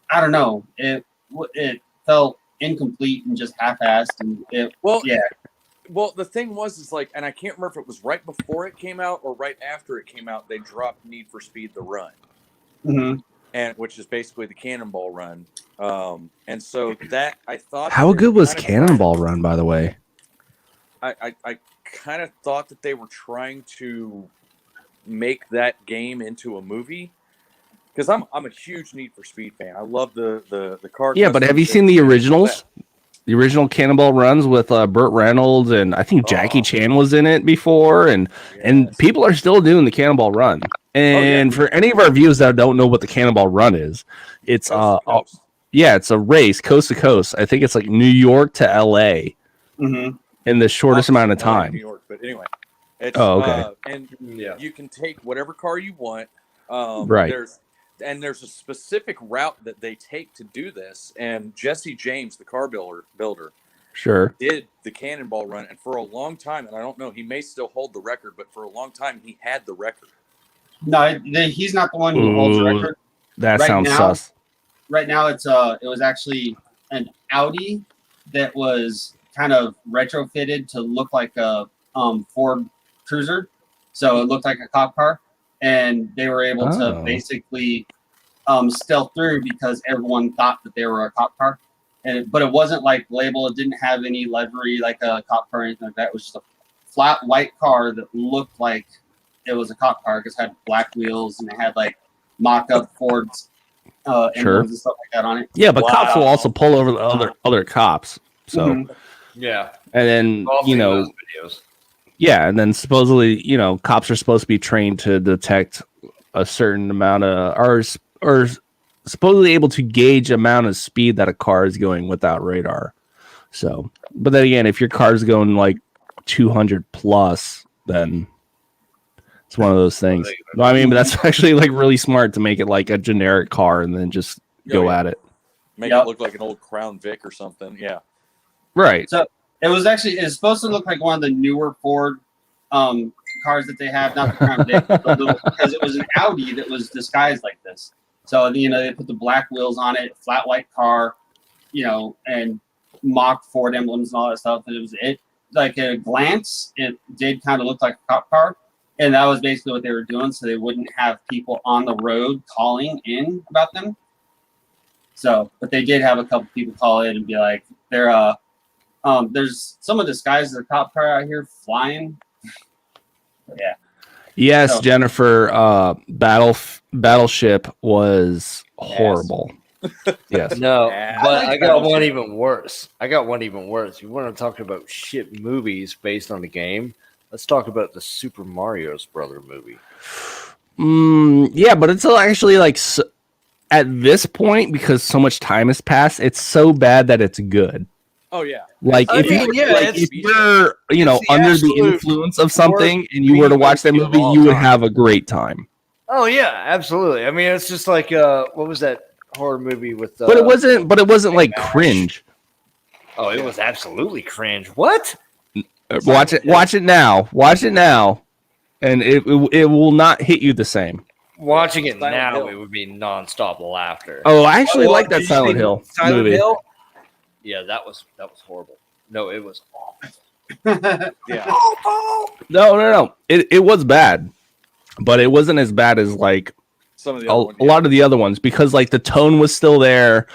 I don't know. It felt incomplete and just half-assed, and Well, the thing was like, and I can't remember if it was right before it came out or right after it came out. They dropped Need for Speed: The Run, and which is basically the Cannonball Run. And so that I thought, how good was Cannonball Run, by the way? I kind of thought that they were trying to make that game into a movie. Because I'm a huge Need for Speed fan. I love the car. Yeah, but have you seen the originals? The original Cannonball Runs with Burt Reynolds, and I think Jackie Chan was in it before, and people are still doing the Cannonball Run. And for any of our viewers that don't know what the Cannonball Run is, it's it's a race coast to coast. I think it's like New York to LA in the shortest amount of time. New York, but anyway, it's, and you can take whatever car you want. Right. There's a specific route that they take to do this, and Jesse James, the car builder, did the Cannonball Run, and for a long time, and I don't know, he may still hold the record, but for a long time he had the record. No, he's not the one who holds the record. That sounds sus. Right now, it was actually an Audi that was kind of retrofitted to look like a Ford Cruiser, so it looked like a cop car. And they were able to basically stealth through because everyone thought that they were a cop car, but it wasn't like labeled. It didn't have any livery like a cop car or anything like that. It was just a flat white car that looked like it was a cop car because it had black wheels and it had like mock-up Fords emblems and stuff like that on it. Yeah, but cops will also pull over the other cops. So yeah, and then videos. Yeah, and then supposedly, cops are supposed to be trained to detect a certain amount of, or supposedly able to gauge amount of speed that a car is going without radar. So, but then again, if your car's going like 200 plus, then it's one of those things. No, I mean, but that's actually like really smart to make it like a generic car and then just go at it. Make it look like an old Crown Vic or something. Yeah. Right. So it's supposed to look like one of the newer Ford cars that they have, not the Crown Vic, because it was an Audi that was disguised like this. So they put the black wheels on it, flat white car, and mock Ford emblems and all that stuff. And it like at a glance, it did kind of look like a cop car, and that was basically what they were doing, so they wouldn't have people on the road calling in about them. So, but they did have a couple people call in and be like, there's someone disguised as a cop car out here flying. Yeah. Yes, so, Jennifer. Battleship was horrible. Yes. No, but I got one even worse. You want to talk about shit movies based on the game? Let's talk about the Super Mario's Brother movie. Yeah, but it's actually like at this point, because so much time has passed, it's so bad that it's good. Oh yeah. Like if you're under the influence of something and you were to watch that movie, you would have a great time. Oh yeah, absolutely. I mean, it's just like what was that horror movie with? But it wasn't like cringe. Oh, it was absolutely cringe. What? Watch it now. and it will not hit you the same. Watching it Silent now, Hill. it would be nonstop laughter. Oh, I actually Oh, like did that you Silent see Hill Silent movie. Hill? Yeah, that was horrible. No, it was awful. Yeah. No. It was bad, but it wasn't as bad as like Some of the a other ones. lot of the other ones because like the tone was still there,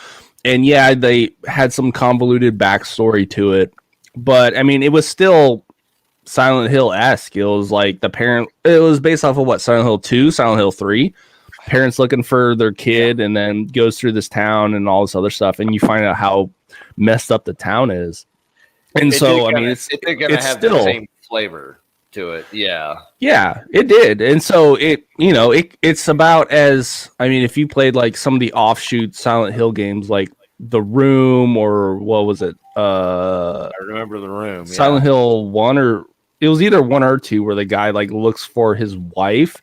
and yeah, they had some convoluted backstory to it, but I mean, it was still Silent Hill-esque. It was like it was based off of what, Silent Hill 2, Silent Hill 3. Parents looking for their kid and then goes through this town and all this other stuff, and you find out how messed up the town is. And so, I mean, it's have still the same flavor to it. Yeah. Yeah, it did. And so it's about as, I mean, if you played like some of the offshoot Silent Hill games like The Room or what was it? I remember The Room. Silent Hill 1, or it was either 1 or 2 where the guy like looks for his wife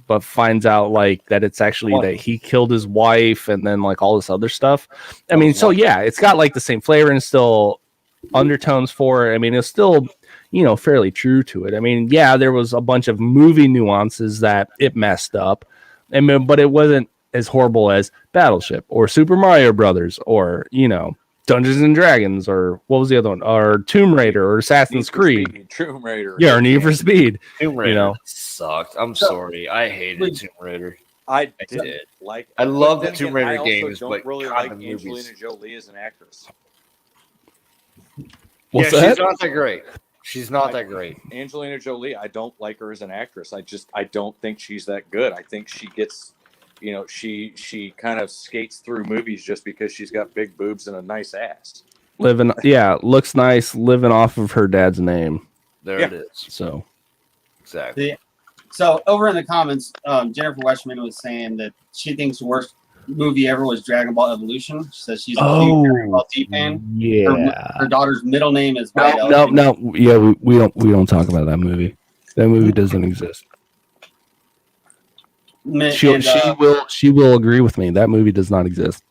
but finds out like that it's actually that he killed his wife and then like all this other stuff. I mean, so yeah, it's got like the same flavor and still undertones for it. I mean, it's still, fairly true to it. I mean, yeah, there was a bunch of movie nuances that it messed up, but it wasn't as horrible as Battleship or Super Mario Brothers or Dungeons and Dragons, or what was the other one, or Tomb Raider or Assassin's Creed. Tomb Raider. Yeah, or Need for Speed. Tomb Raider sucked. I'm sorry. I hated Tomb Raider. I did like. I love the then Tomb again, Raider I games, also don't but really God, like the movies. Angelina Jolie as an actress. What's yeah, that? she's not that great. She's not that great. Angelina Jolie, I don't like her as an actress. I don't think she's that good. I think she gets, she kind of skates through movies just because she's got big boobs and a nice ass. Looks nice, living off of her dad's name. There it is. So Exactly. So over in the comments, Jennifer Westman was saying that she thinks the worst movie ever was Dragon Ball Evolution. She says she's a huge Dragon Ball Z fan. yeah. Her daughter's middle name is Videl. No. Yeah, we don't talk about that movie. That movie doesn't exist. She will agree with me. That movie does not exist.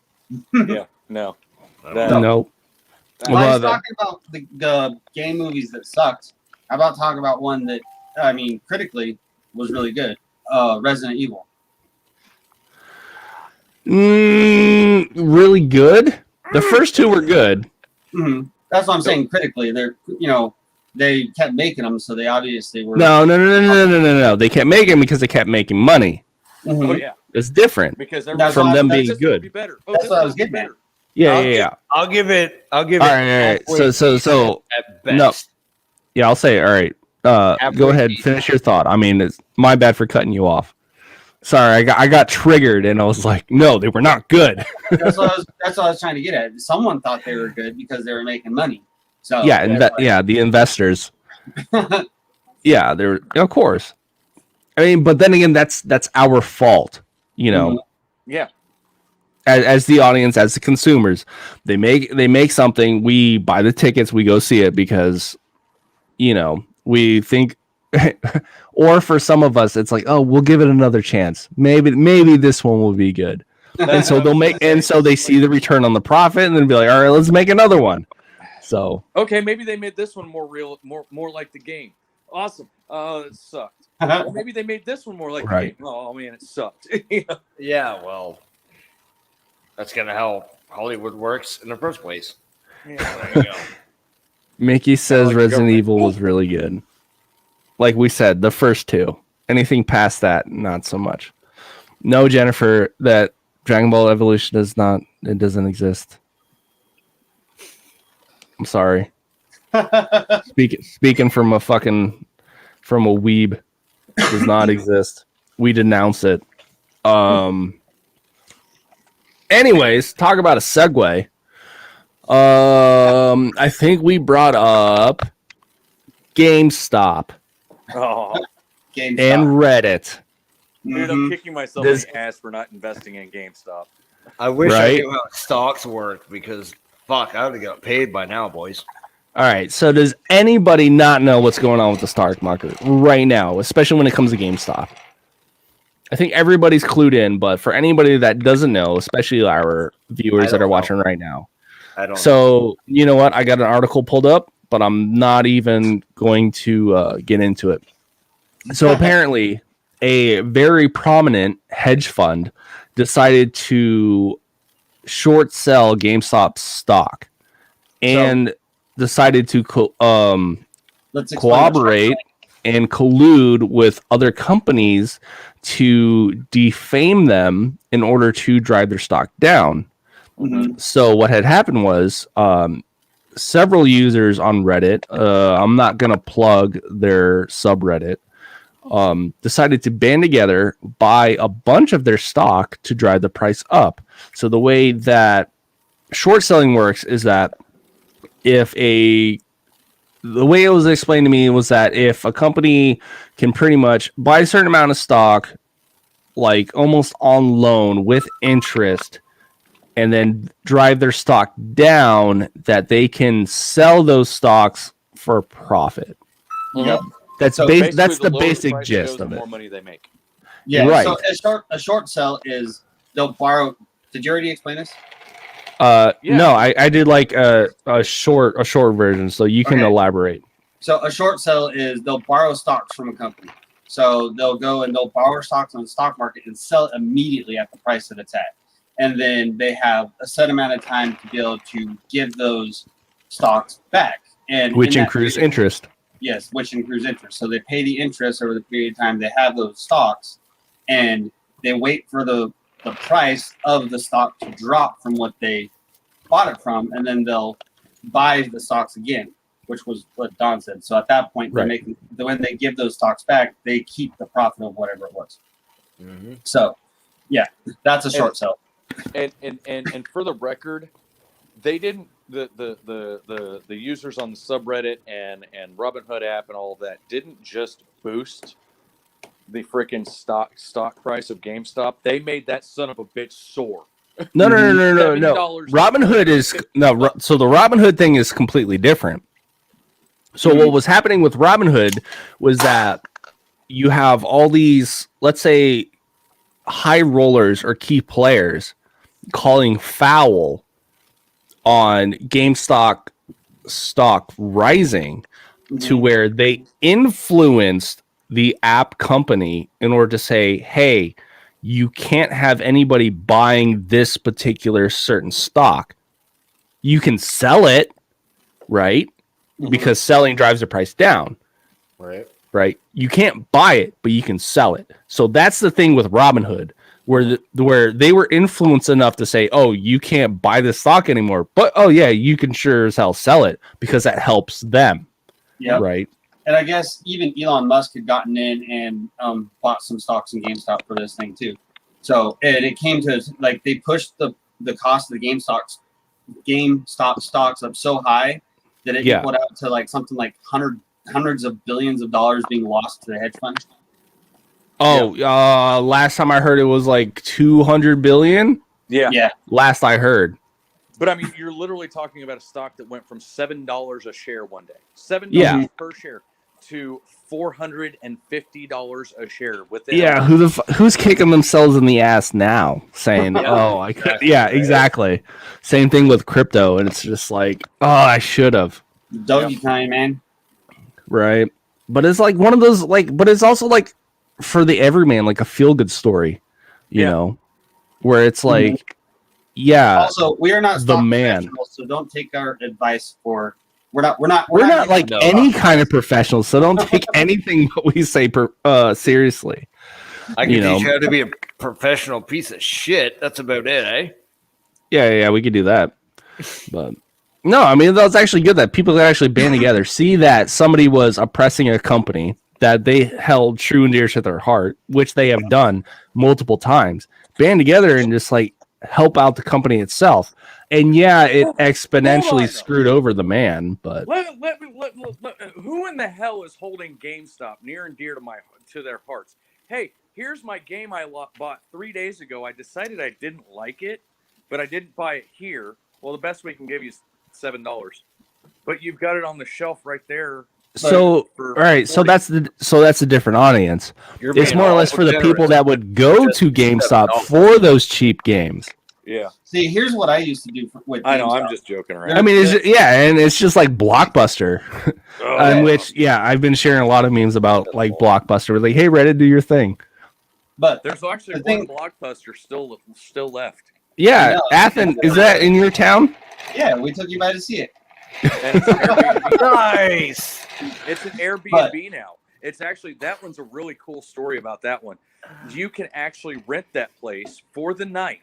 Yeah, no. No. If I was talking about the game movies that sucked, how about talk about one that, I mean, critically was really good? Resident Evil. Really good. The first two were good. Mm-hmm. That's what I'm saying. Critically, they're they kept making them, so they obviously were. No. They kept making them because they kept making money. Mhm. Oh yeah, It's different because from them being good. Be better. That's what I was getting at. Yeah. I'll give it. All right. So at best. No. Yeah, I'll say. All right. Go ahead. Finish your thought. I mean, it's my bad for cutting you off. Sorry, I got triggered, and I was like, no, they were not good. That's what I was trying to get at. Someone thought they were good because they were making money. So Yeah, the investors. Yeah, they're of course. I mean, but then again, that's our fault, Yeah. As the audience, as the consumers, they make something, we buy the tickets, we go see it because, we think, or for some of us, it's like, oh, we'll give it another chance. Maybe this one will be good, and so they see the return on the profit, and then be like, all right, let's make another one. So Okay, maybe they made this one more real, more like the game. Awesome. Oh, it sucked. Or maybe they made this one more like the game. Oh man, it sucked. Yeah, well, that's kind of how Hollywood works in the first place. Yeah. There you go. Mickey says like Resident government. Evil was really good. Like we said, the first two. Anything past that, not so much. No, Jennifer, that Dragon Ball Evolution doesn't exist. I'm sorry. Speaking from a weeb, does not exist. We denounce it. Anyways, talk about a segue. I think we brought up GameStop Oh, GameStop. and Reddit. dude, I'm kicking myself in the ass for not investing in GameStop. I wish I Right? knew how stocks work because fuck, I would have got paid by now, boys. All right. So does anybody not know what's going on with the stock market right now, especially when it comes to GameStop? I think everybody's clued in, but for anybody that doesn't know, especially our viewers that are watching right now. I don't. So you know what? I got an article pulled up, but I'm not even going to get into it. So apparently, a very prominent hedge fund decided to short sell GameStop stock and decided to cooperate and collude with other companies to defame them in order to drive their stock down. Mm-hmm. So what had happened was several users on Reddit, I'm not going to plug their subreddit, decided to band together, buy a bunch of their stock to drive the price up. So the way that short selling works is that the way it was explained to me was that if a company can pretty much buy a certain amount of stock, like almost on loan with interest, and then drive their stock down, that they can sell those stocks for profit. Yep. That's So that's basically, the lower basic price gist goes, of the it. more money they make. Yeah. Right. So a short sell is they'll borrow. Did you already explain this? No, I did like a short version, so you can elaborate. So a short sell is they'll borrow stocks from a company. So they'll go and they'll borrow stocks on the stock market and sell it immediately at the price that it's at. And then they have a set amount of time to be able to give those stocks back. And Which accrues interest. Yes, which accrues interest. So they pay the interest over the period of time they have those stocks, and they wait for the price of the stock to drop from what they bought it from, and then they'll buy the stocks again, which was what Don said. So at that point, when they give those stocks back, they keep the profit of whatever it was. Mm-hmm. So, yeah, that's a short sell. And for the record, they didn't the users on the subreddit and Robinhood app and all of that didn't just boost the freaking stock price of GameStop. They made that son of a bitch soar. No. $70 Robinhood is no. So the Robinhood thing is completely different. So what was happening with Robinhood was that you have all these, let's say, high rollers or key players calling foul on GameStop stock rising to where they influenced the app company in order to say, hey, you can't have anybody buying this particular certain stock. You can sell it, right? Because selling drives the price down. Right. You can't buy it, but you can sell it. So that's the thing with Robinhood, where they were influenced enough to say, oh, you can't buy this stock anymore, but oh yeah, you can sure as hell sell it because that helps them. Yeah. Right. And I guess even Elon Musk had gotten in and bought some stocks in GameStop for this thing too. So it came to like they pushed the cost of the GameStop stocks up so high that it equaled out to like something like hundreds of billions of dollars being lost to the hedge fund. Oh, last time I heard it was like 200 billion. Yeah. Last I heard. But I mean, you're literally talking about a stock that went from $7 a share one day, $7 per share, to $450 a share. Who's kicking themselves in the ass now, saying, "Oh, I could." Yeah, exactly. Same thing with crypto, and it's just like, "Oh, I should have." Dogecoin, man. Right, but it's like one of those but it's also like for the everyman, like a feel good story, you know, where it's like, Also, we are not the man, professionals, so don't take our advice for. We're not like any kind of professional, so don't take anything that we say seriously. I can teach you how to be a professional piece of shit. That's about it, eh? Yeah, we could do that. But no, I mean, that's actually good that people actually band together, see that somebody was oppressing a company that they held true and dear to their heart, which they have done multiple times, band together and just like help out the company itself. And it exponentially screwed over the man. But who in the hell is holding GameStop near and dear to their hearts? Hey, here's my game I bought 3 days ago. I decided I didn't like it, but I didn't buy it here. Well, the best we can give you is $7, but you've got it on the shelf right there. So all right, so that's a different audience. It's more or less for the people that would go to GameStop for those cheap games. Yeah. See, here's what I used to do with. I know. GameStop. I'm just joking around. I mean, and it's just like Blockbuster, in which I've been sharing a lot of memes about like Blockbuster. We're like, hey, Reddit, do your thing. But there's actually the one Blockbuster still left. Yeah, Athen, is that in your town? Yeah, we took you by to see it. And it's an Airbnb. Nice. It's an Airbnb now. It's actually, that one's a really cool story about that one. You can actually rent that place for the night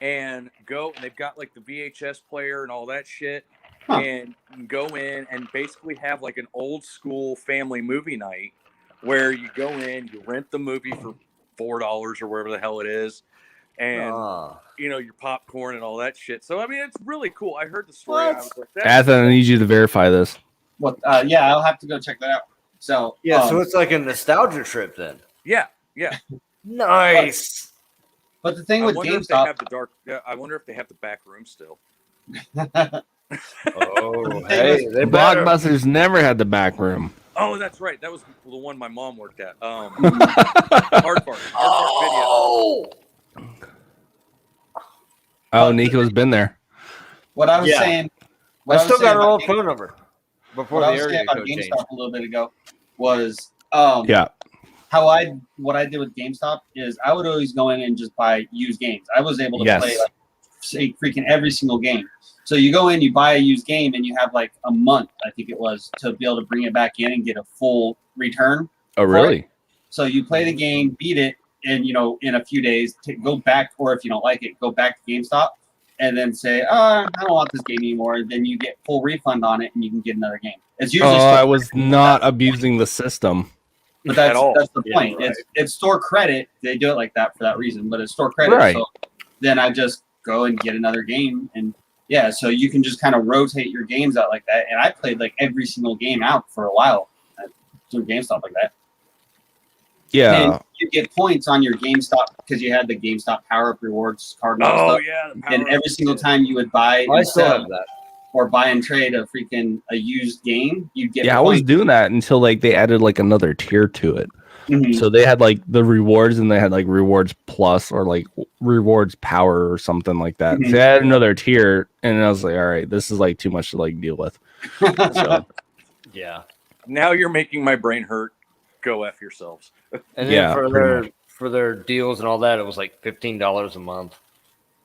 and go, and they've got like the VHS player and all that shit. Huh. And go in and basically have like an old school family movie night where you go in, you rent the movie for $4 or wherever the hell it is. And you know, your popcorn and all that shit. So I mean, it's really cool. I heard the story. And I was like, Athen, I need you to verify this. What? Yeah, I'll have to go check that out. So Yeah, so it's like a nostalgia trip then. Yeah. Nice. But the thing with If they GameStop, have the dark. I wonder if they have the back room still. Oh, hey, they better. Blockbusters never had the back room. Oh, that's right. That was the one my mom worked at. Hardbart Video. Oh, Niko's been there. what I was Yeah. saying, I still got her about old phone number before what I the was saying area about code GameStop changed. a little bit ago was Yeah. what I did with GameStop is I would always go in and just buy used games. I was able to Yes. play like say freaking every single game. So you go in, you buy a used game, and you have like a month, I think it was, to be able to bring it back in and get a full return. Oh, really? So you play the game, beat it, and in a few days, go back, or if you don't like it, go back to GameStop, and then say, I don't want this game anymore. And then you get full refund on it, and you can get another game. It's usually I was not abusing the system. but that's At all. that's the Yeah, point. right. It's store credit. They do it like that for that reason. But it's store credit. Right. So then I just go and get another game, and yeah, so you can just kind of rotate your games out like that. And I played like every single game out for a while through GameStop like that. Yeah. And you get points on your GameStop because you had the GameStop Power Up Rewards card and Oh stuff. yeah. And every single time you would buy I and still sell have that. or buy and trade a used game, you'd get Yeah, I was points. doing that until like they added like another tier to it. Mhm. So they had like the rewards and they had like rewards plus or like rewards power or something like that. Mhm. So they had another tier and I was like, all right, this is like too much to like deal with. So Yeah. Now you're making my brain hurt. Go F yourselves. And Yeah, then pretty for their deals and all that, it was like $15 a month.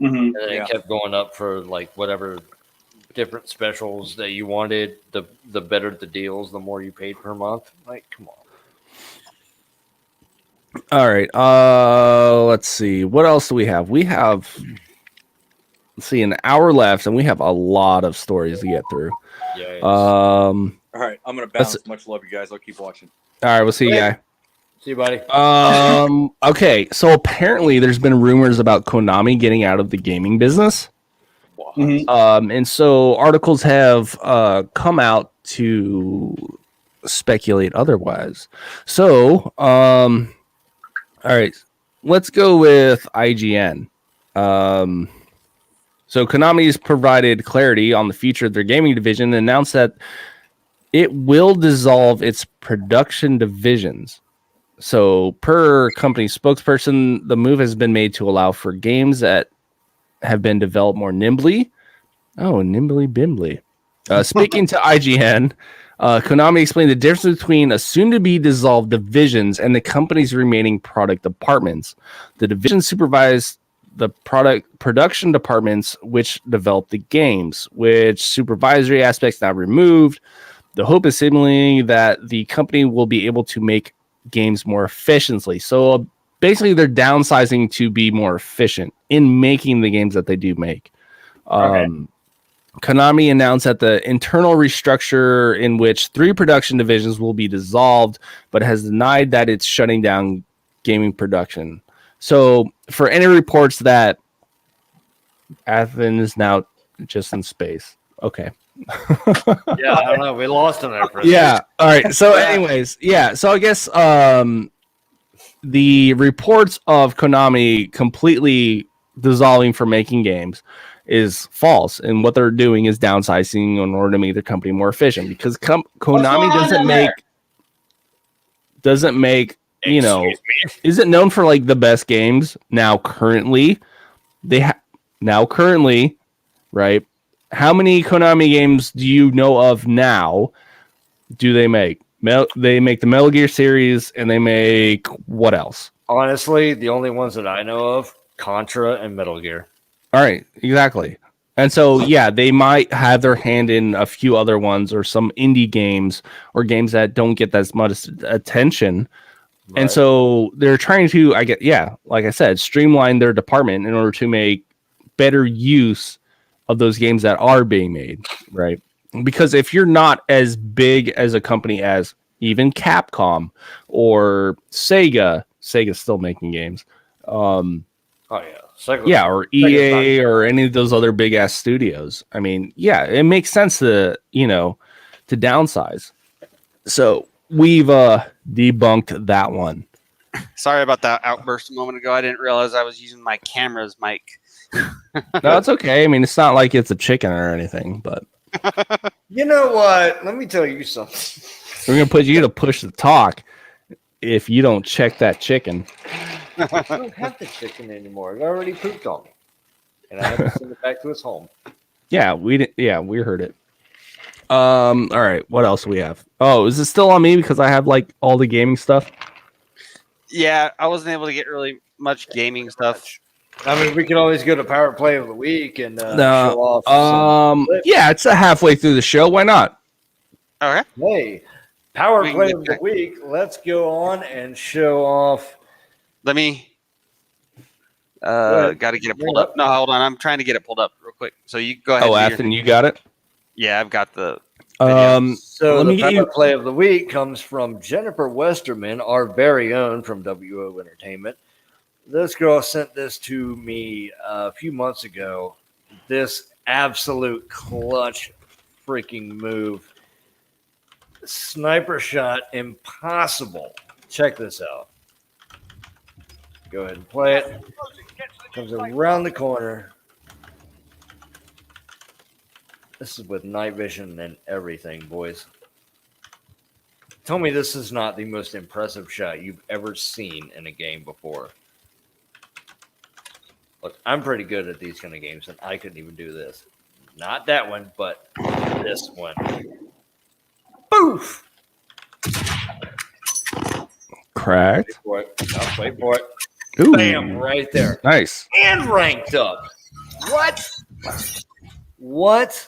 Mhm. And then Yeah. it kept going up for like whatever different specials that you wanted. The better the deals, the more you paid per month. Like, come on. all right. Let's see. What else do we have? We have an hour left and we have a lot of stories to get through. Yeah. All right, I'm gonna bounce. Much love, you guys. I'll keep watching. All right, we'll see you, guy. See you, buddy. Okay, so apparently there's been rumors about Konami getting out of the gaming business. Mhm. And so articles have come out to speculate otherwise. So, all right, let's go with IGN. So Konami's provided clarity on the future of their gaming division and announced that it will dissolve its production divisions. So, per company spokesperson, the move has been made to allow for games that have been developed more nimbly. Oh, nimbly bimbly. Speaking to IGN, Konami explained the difference between a soon-to-be dissolved divisions and the company's remaining product departments. The divisions supervise the production departments which develop the games, which supervisory aspects now removed. The hope is seemingly that the company will be able to make games more efficiently. So basically, they're downsizing to be more efficient in making the games that they do make. Konami announced that the internal restructure in which 3 production divisions will be dissolved, but has denied that it's shutting down gaming production. So for any reports that Athen is now just in space. Okay. Yeah, I don't know. We lost him there for a Yeah. All right. So anyways, yeah. So I guess the reports of Konami completely dissolving from making games is false, and what they're doing is downsizing in order to make their company more efficient, because Konami doesn't make isn't known for like the best games now currently, now currently, right? How many Konami games do you know of now? Do they make? They make the Metal Gear series, and they make what else? Honestly, the only ones that I know of, Contra and Metal Gear. All right, exactly. And so, yeah, they might have their hand in a few other ones or some indie games or games that don't get as much attention. Right. And so they're trying to, like I said, streamline their department in order to make better use of those games that are being made, right? Because if you're not as big as a company as even Capcom or Sega's still making games. Oh yeah, or EA or any of those other big ass studios. I mean, yeah, it makes sense to downsize. So we've debunked that one. Sorry about that outburst a moment ago. I didn't realize I was using my camera's mic. No, it's okay. I mean, it's not like it's a chicken or anything, but you know what? Let me tell you something. we're gonna put you to push the talk if you don't check that chicken. I don't have the chicken anymore. It already pooped on me, and I have to send it back to its home. Yeah, we heard it. All right, what else do we have? Oh, is it still on me because I have like all the gaming stuff? Yeah, I wasn't able to get really much gaming stuff. I mean, we could always go to Power Play of the Week and show off. Yeah, it's halfway through the show. Why not? Okay. Hey, Power Play of the Week. Let's go on and show off. Let me. Got to get it pulled up. No, hold on. I'm trying to get it pulled up real quick. So you go ahead. Oh, Athen, you got it. Yeah, I've got the. Video. So the Power Play of the Week comes from Jennifer Westerman, our very own from WO Entertainment. This girl sent this to me a few months ago. This absolute clutch freaking move. Sniper shot impossible. Check this out. Go ahead and play it. Comes around the corner. This is with night vision and everything, boys. Tell me this is not the most impressive shot you've ever seen in a game before. Look, I'm pretty good at these kind of games, and I couldn't even do this. Not that one, but this one. Boof! Cracked. Wait for it. Ooh. Bam, right there. Nice. And ranked up. What? What?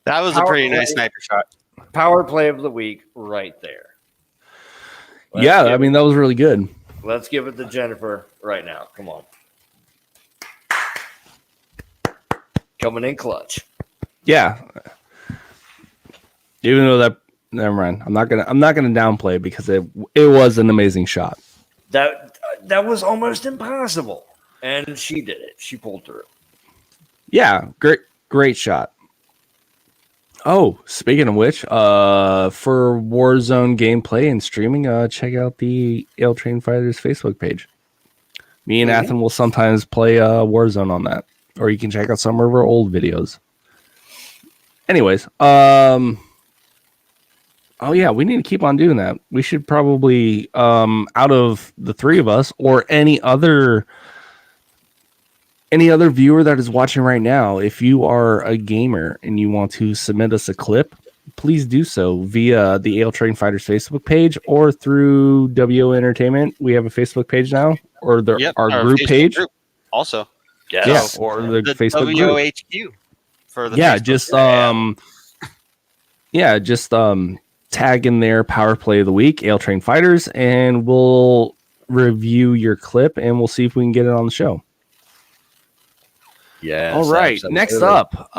That was a pretty nice sniper shot. Power Play of the Week right there. I mean, that was really good. Let's give it to Jennifer right now. Come on. Coming in clutch. Yeah. Even though that, never mind. I'm not gonna downplay it because it was an amazing shot. That was almost impossible, and she did it. She pulled through. Yeah, great shot. Oh, speaking of which, for Warzone gameplay and streaming, check out the Ale Train Fighters Facebook page. Me and Athen will sometimes play Warzone on that, or you can check out some of our old videos. Anyways, oh yeah, we need to keep on doing that. We should probably, out of the three of us, or any other viewer that is watching right now, if you are a gamer and you want to submit us a clip, please do so via the Ale Train Fighters Facebook page or through WO Entertainment. We have a Facebook page now, or our group page. Group also. Yes. Yeah, or the Facebook group. WOHQ for the Facebook. just tag in there Power Play of the Week, Ale Train Fighters, and we'll review your clip and we'll see if we can get it on the show. Yeah. All right. Absolutely. Next up.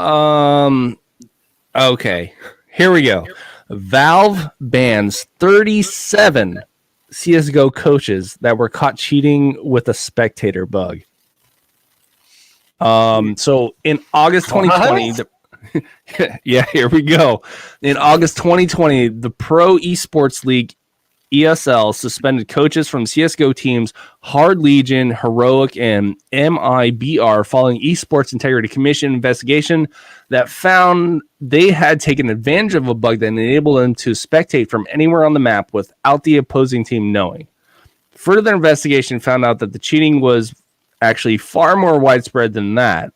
Okay. Here we go. Valve bans 37 CSGO coaches that were caught cheating with a spectator bug. So in August 2020, yeah, here we go. In August 2020, the Pro Esports League ESL suspended coaches from CSGO teams Hard Legion, Heroic, and MIBR following Esports Integrity Commission investigation that found they had taken advantage of a bug that enabled them to spectate from anywhere on the map without the opposing team knowing. Further investigation found out that the cheating was actually far more widespread than that.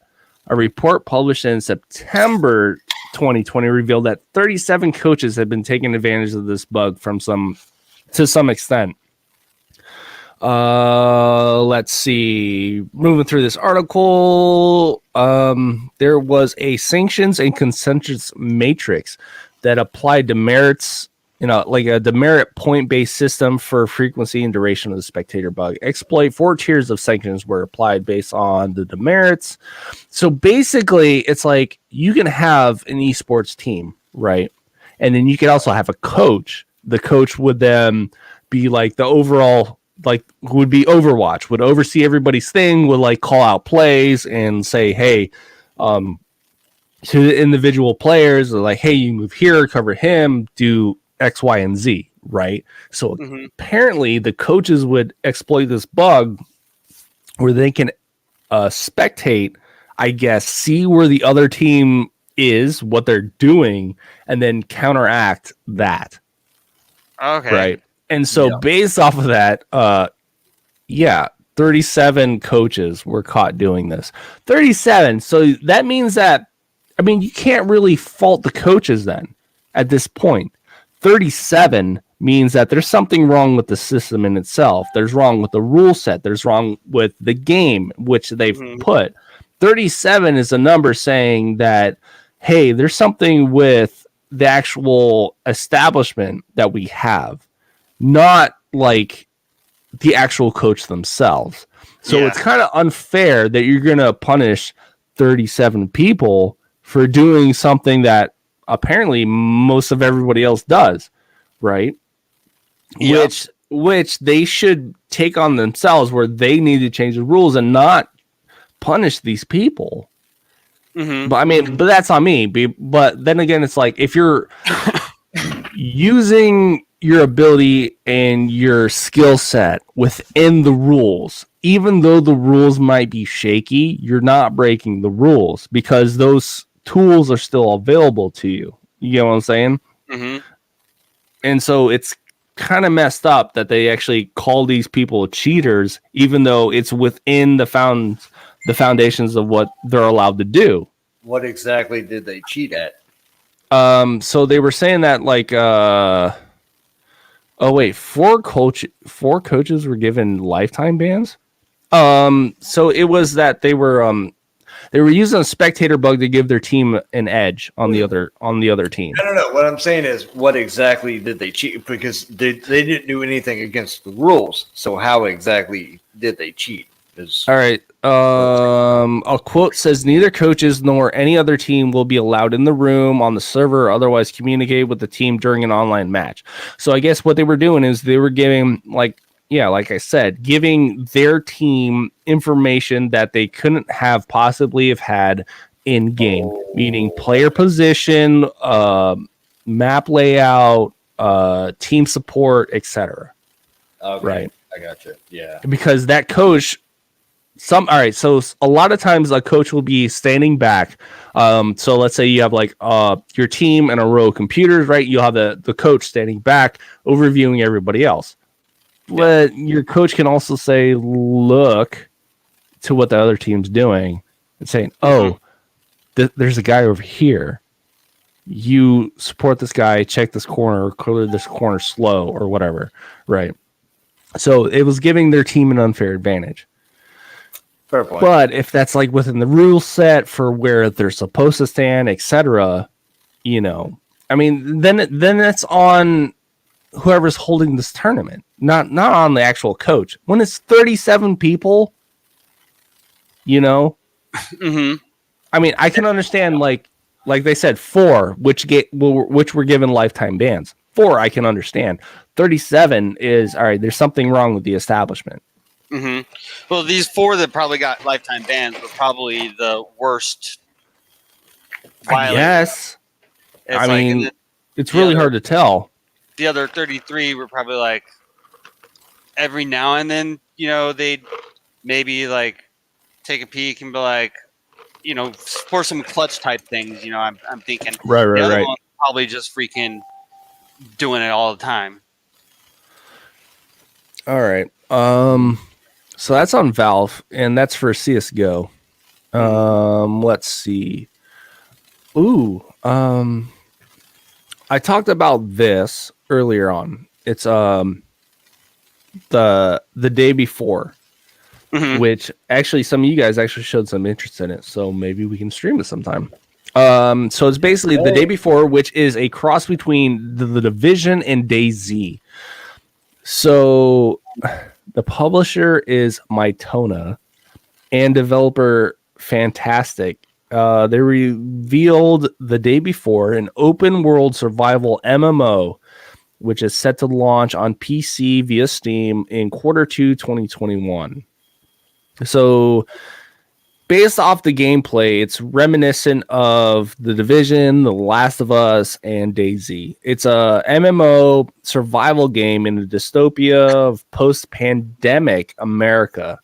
A report published in September 2020 revealed that 37 coaches had been taking advantage of this bug to some extent. Let's see. Moving through this article, there was a sanctions and consensus matrix that applied demerits, like a demerit point-based system for frequency and duration of the spectator bug exploit. 4 tiers of sanctions were applied based on the demerits. So basically, it's like you can have an esports team, right? And then you can also have a coach. The coach would then be like the overall, like, would be Overwatch, would oversee everybody's thing, would like call out plays and say, hey, to the individual players, like, hey, you move here, cover him, do X, Y, and Z, right? So apparently the coaches would exploit this bug where they can spectate, I guess, see where the other team is, what they're doing, and then counteract that. Okay. Right. And so based off of that, 37 coaches were caught doing this. 37. So that means that, I mean, you can't really fault the coaches then at this point. 37 means that there's something wrong with the system in itself. There's wrong with the rule set. There's wrong with the game, which they've put. 37 is a number saying that, hey, there's something with the actual establishment that we have, not like the actual coach themselves. So it's kind of unfair that you're going to punish 37 people for doing something that apparently most of everybody else does, right? Yep. Which they should take on themselves, where they need to change the rules and not punish these people. But I mean, but that's on me. But then again, it's like, if you're using your ability and your skill set within the rules, even though the rules might be shaky, you're not breaking the rules because those tools are still available to you. You get what I'm saying? And so it's kind of messed up that they actually call these people cheaters, even though it's within the foundations of what they're allowed to do. What exactly did they cheat at? So they were saying that, like, 4 coaches were given lifetime bans. So it was that they were using a spectator bug to give their team an edge on the other team. No. What I'm saying is, what exactly did they cheat? Because they didn't do anything against the rules. So how exactly did they cheat? All right. A quote says, neither coaches nor any other team will be allowed in the room, on the server, or otherwise communicate with the team during an online match. So I guess what they were doing is they were giving, like I said, giving their team information that they couldn't possibly have had in game, meaning player position, map layout, team support, etc. Okay, right. I got you. Yeah. Because that coach, so a lot of times a coach will be standing back. So let's say you have like your team and a row of computers, right? You'll have the coach standing back, overviewing everybody else. But your coach can also say, look to what the other team's doing and saying, there's a guy over here. You support this guy, check this corner, clear this corner slow, or whatever, right? So it was giving their team an unfair advantage. Fair point. But if that's like within the rule set for where they're supposed to stand, etc., I mean, then it's on whoever's holding this tournament, not on the actual coach. When it's 37 people, I mean, I can understand like they said 4, which were given lifetime bans. 4, I can understand. 37 is all right. There's something wrong with the establishment. Well, these 4 that probably got lifetime bans were probably the worst. Yes. I mean, it's really hard to tell. The other 33 were probably like, every now and then, they'd maybe like take a peek and be like, for some clutch type things, I'm thinking. Right. The other one's probably just freaking doing it all the time. All right. So that's on Valve, and that's for CS:GO. Let's see. Ooh, I talked about this earlier on. It's the day before, which actually some of you guys actually showed some interest in it. So maybe we can stream it sometime. So it's basically the day before, which is a cross between the Division and DayZ. So the publisher is Mytona and developer Fantastic. They revealed the day before an open world survival MMO, which is set to launch on PC via Steam in Q2 2021. So based off the gameplay, it's reminiscent of The Division, The Last of Us, and DayZ. It's a MMO survival game in a dystopia of post-pandemic America.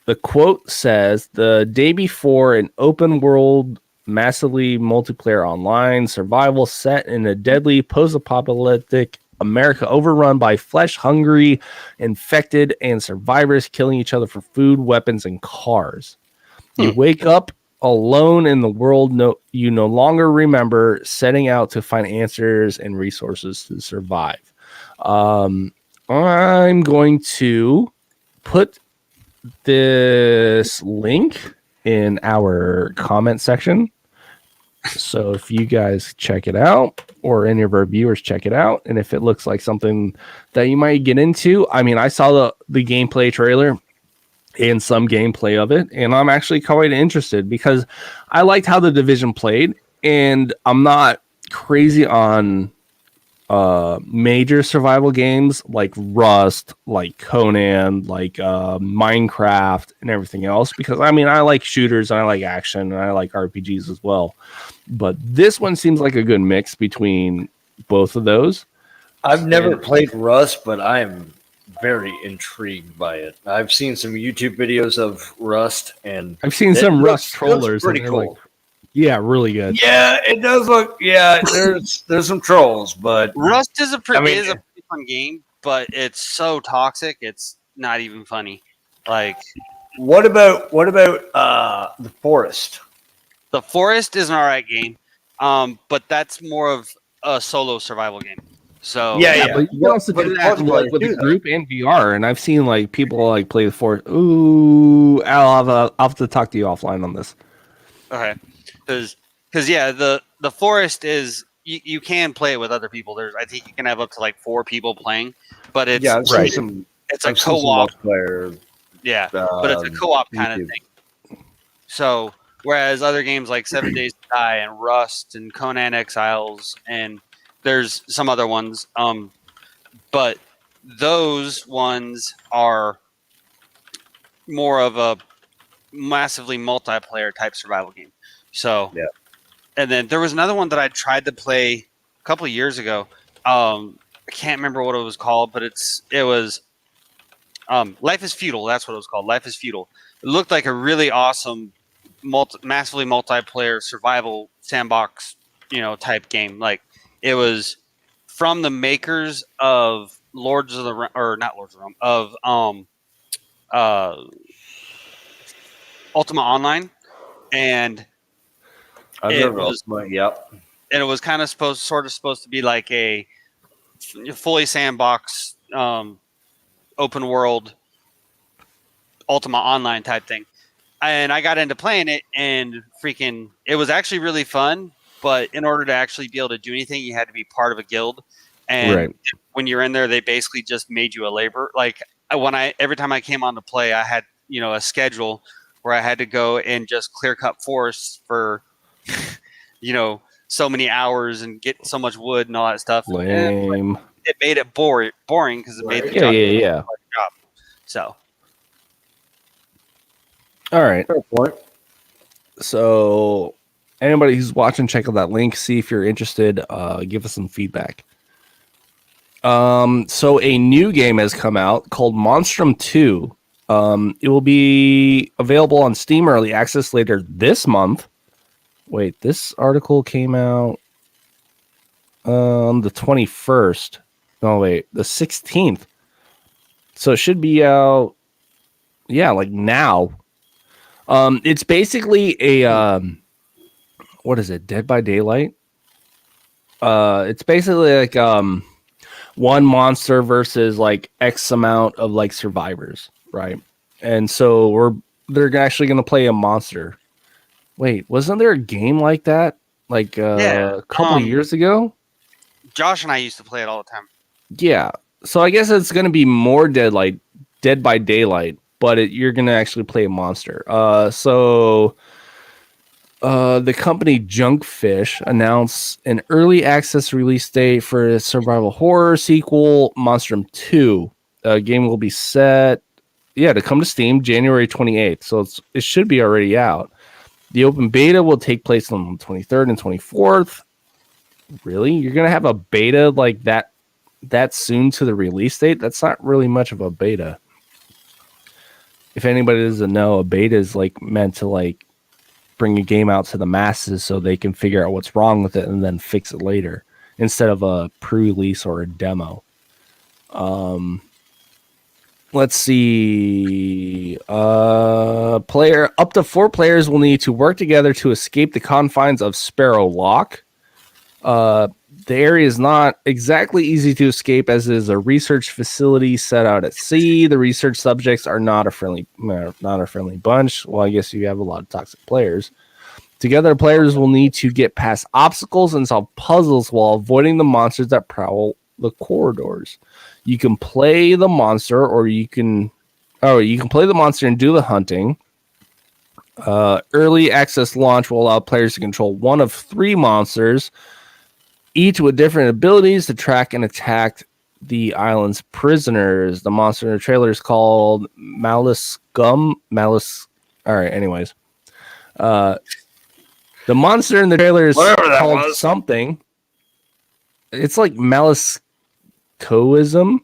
The quote says, the day before, an open world, massively multiplayer online survival set in a deadly post-apocalyptic America overrun by flesh-hungry, infected, and survivors killing each other for food, weapons, and cars. You wake up alone in the world you no longer remember, setting out to find answers and resources to survive. I'm going to put this link in our comment section. So if you guys check it out, or any of our viewers check it out, and if it looks like something that you might get into, I mean, I saw the gameplay trailer and some gameplay of it, and I'm actually quite interested because I liked how the Division played, and I'm not crazy on major survival games like Rust, like Conan, like Minecraft, and everything else, because I mean, I like shooters and I like action and I like RPGs as well. But this one seems like a good mix between both of those. I've never played Rust, but I am very intrigued by it. I've seen some YouTube videos of Rust, and I've seen some Rust trollers. Pretty and cool. like, yeah, really good. Yeah, it does look. Yeah, there's some trolls, but Rust is a pretty, I mean, is a pretty fun game, but it's so toxic. It's not even funny. Like, what about the Forest? The Forest is an alright game, but that's more of a solo survival game. So Yeah, but you can also do that like with a group and VR, and I've seen like people like play the Forest. Ooh, I'll have to talk to you offline on this. okay, because yeah, the Forest is you can play it with other people. I think you can have up to like 4 people playing, but it's it's a co-op player. Yeah, but it's a co-op kind of thing. So whereas other games like 7 Days to Die and Rust and Conan Exiles and there's some other ones, but those ones are more of a massively multiplayer type survival game. So yeah. And then there was another one that I tried to play a couple of years ago. I can't remember what it was called, but it was Life is Feudal. That's what it was called. Life is Feudal. It looked like a really awesome, massively multiplayer survival sandbox, type game. Like it was from the makers of Lords of the Realm, or not Lords of the Realm, of Ultima Online, and it was kind of supposed to be like a fully sandbox, open world Ultima Online type thing. And I got into playing it, and it was actually really fun. But in order to actually be able to do anything, you had to be part of a guild. And when you're in there, they basically just made you a laborer. Like every time I came on to play, I had a schedule where I had to go and just clear cut forests for so many hours and get so much wood and all that stuff. Lame. And it made it boring because it made the job. So, all right. Fair point. So, anybody who's watching, check out that link. See if you're interested. Give us some feedback. So a new game has come out called Monstrum 2. It will be available on Steam Early Access later this month. Wait, this article came out on the 21st. No, wait, the 16th. So it should be out. Yeah, like now. It's basically a what is it? Dead by Daylight. It's basically like one monster versus like X amount of like survivors, right? And so they're actually going to play a monster. Wait, wasn't there a game like that like Yeah, a couple of years ago? Josh and I used to play it all the time. Yeah. So I guess it's going to be more Dead by Daylight, but you're going to actually play a monster. The company Junkfish announced an early access release date for a survival horror sequel, Monstrum 2. Game will be set, to come to Steam January 28th. So it should be already out. The open beta will take place on the 23rd and 24th. Really? You're going to have a beta like that soon to the release date? That's not really much of a beta. If anybody doesn't know, a beta is like meant to like bring a game out to the masses so they can figure out what's wrong with it and then fix it later instead of a pre-release or a demo. Let's see. Up to 4 players will need to work together to escape the confines of Sparrow Lock. The area is not exactly easy to escape as it is a research facility set out at sea. The research subjects are not a friendly bunch. Well, I guess you have a lot of toxic players. Together, players will need to get past obstacles and solve puzzles while avoiding the monsters that prowl the corridors. You can play the monster, or you can play the monster and do the hunting. Early access launch will allow players to control one of 3 monsters, each with different abilities to track and attack the island's prisoners. The monster in the trailer is called Malice. All right, anyways. The monster in the trailer is called something. It's like Malice Coism.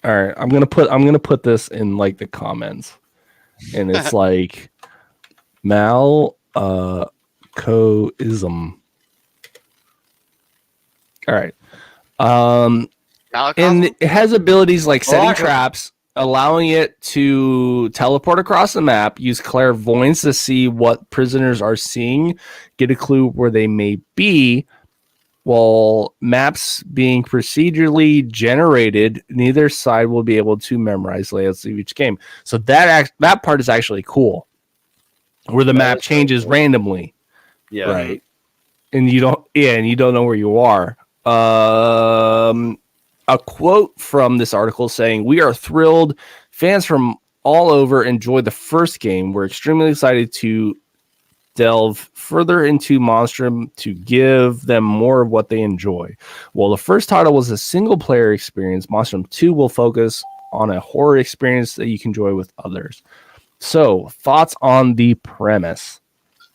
All right, I'm gonna put this in like the comments, and it's like Coism. All right. And it has abilities like setting traps, allowing it to teleport across the map, use clairvoyance to see what prisoners are seeing, get a clue where they may be. While maps being procedurally generated, neither side will be able to memorize layouts of each game. So that part is actually cool, where the map changes randomly. Yeah. Right. And you don't know where you are. A quote from this article saying, "We are thrilled. Fans from all over enjoy the first game. We're extremely excited to delve further into Monstrum to give them more of what they enjoy. While the first title was a single-player experience, Monstrum 2 will focus on a horror experience that you can enjoy with others." So, thoughts on the premise?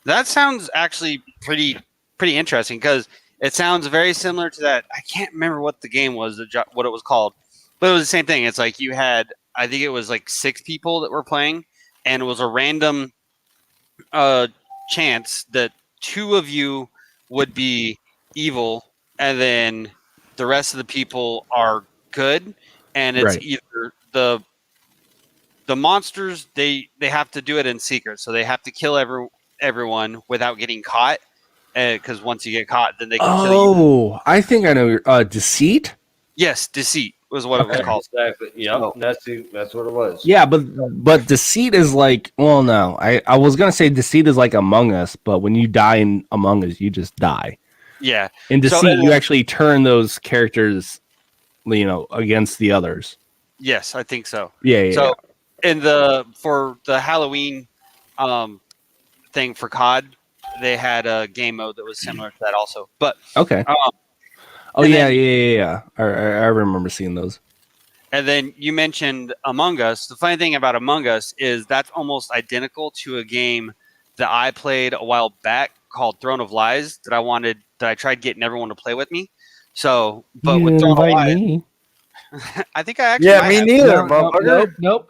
That sounds actually pretty interesting because it sounds very similar to that. I can't remember what the game was, what it was called, but it was the same thing. It's like you had, I think it was like 6 people that were playing, and it was a random chance that 2 of you would be evil, and then the rest of the people are good, and it's either the monsters they have to do it in secret, so they have to kill everyone without getting caught. Because once you get caught, then they can kill you. Oh, I think I know. Deceit? Yes, deceit was what it was called. Exactly. Yeah, that's what it was. Yeah, but deceit is like, well, no. I was gonna say deceit is like Among Us, but when you die in Among Us, you just die. Yeah. In deceit, you actually turn those characters, against the others. Yes, I think so. Yeah. So for the Halloween thing for COD, they had a game mode that was similar to that also. But okay. Yeah. I remember seeing those. And then you mentioned Among Us. The funny thing about Among Us is that's almost identical to a game that I played a while back called Throne of Lies that I tried getting everyone to play with me. So, but with Throne of Lies, me. I think I actually me neither. Nope.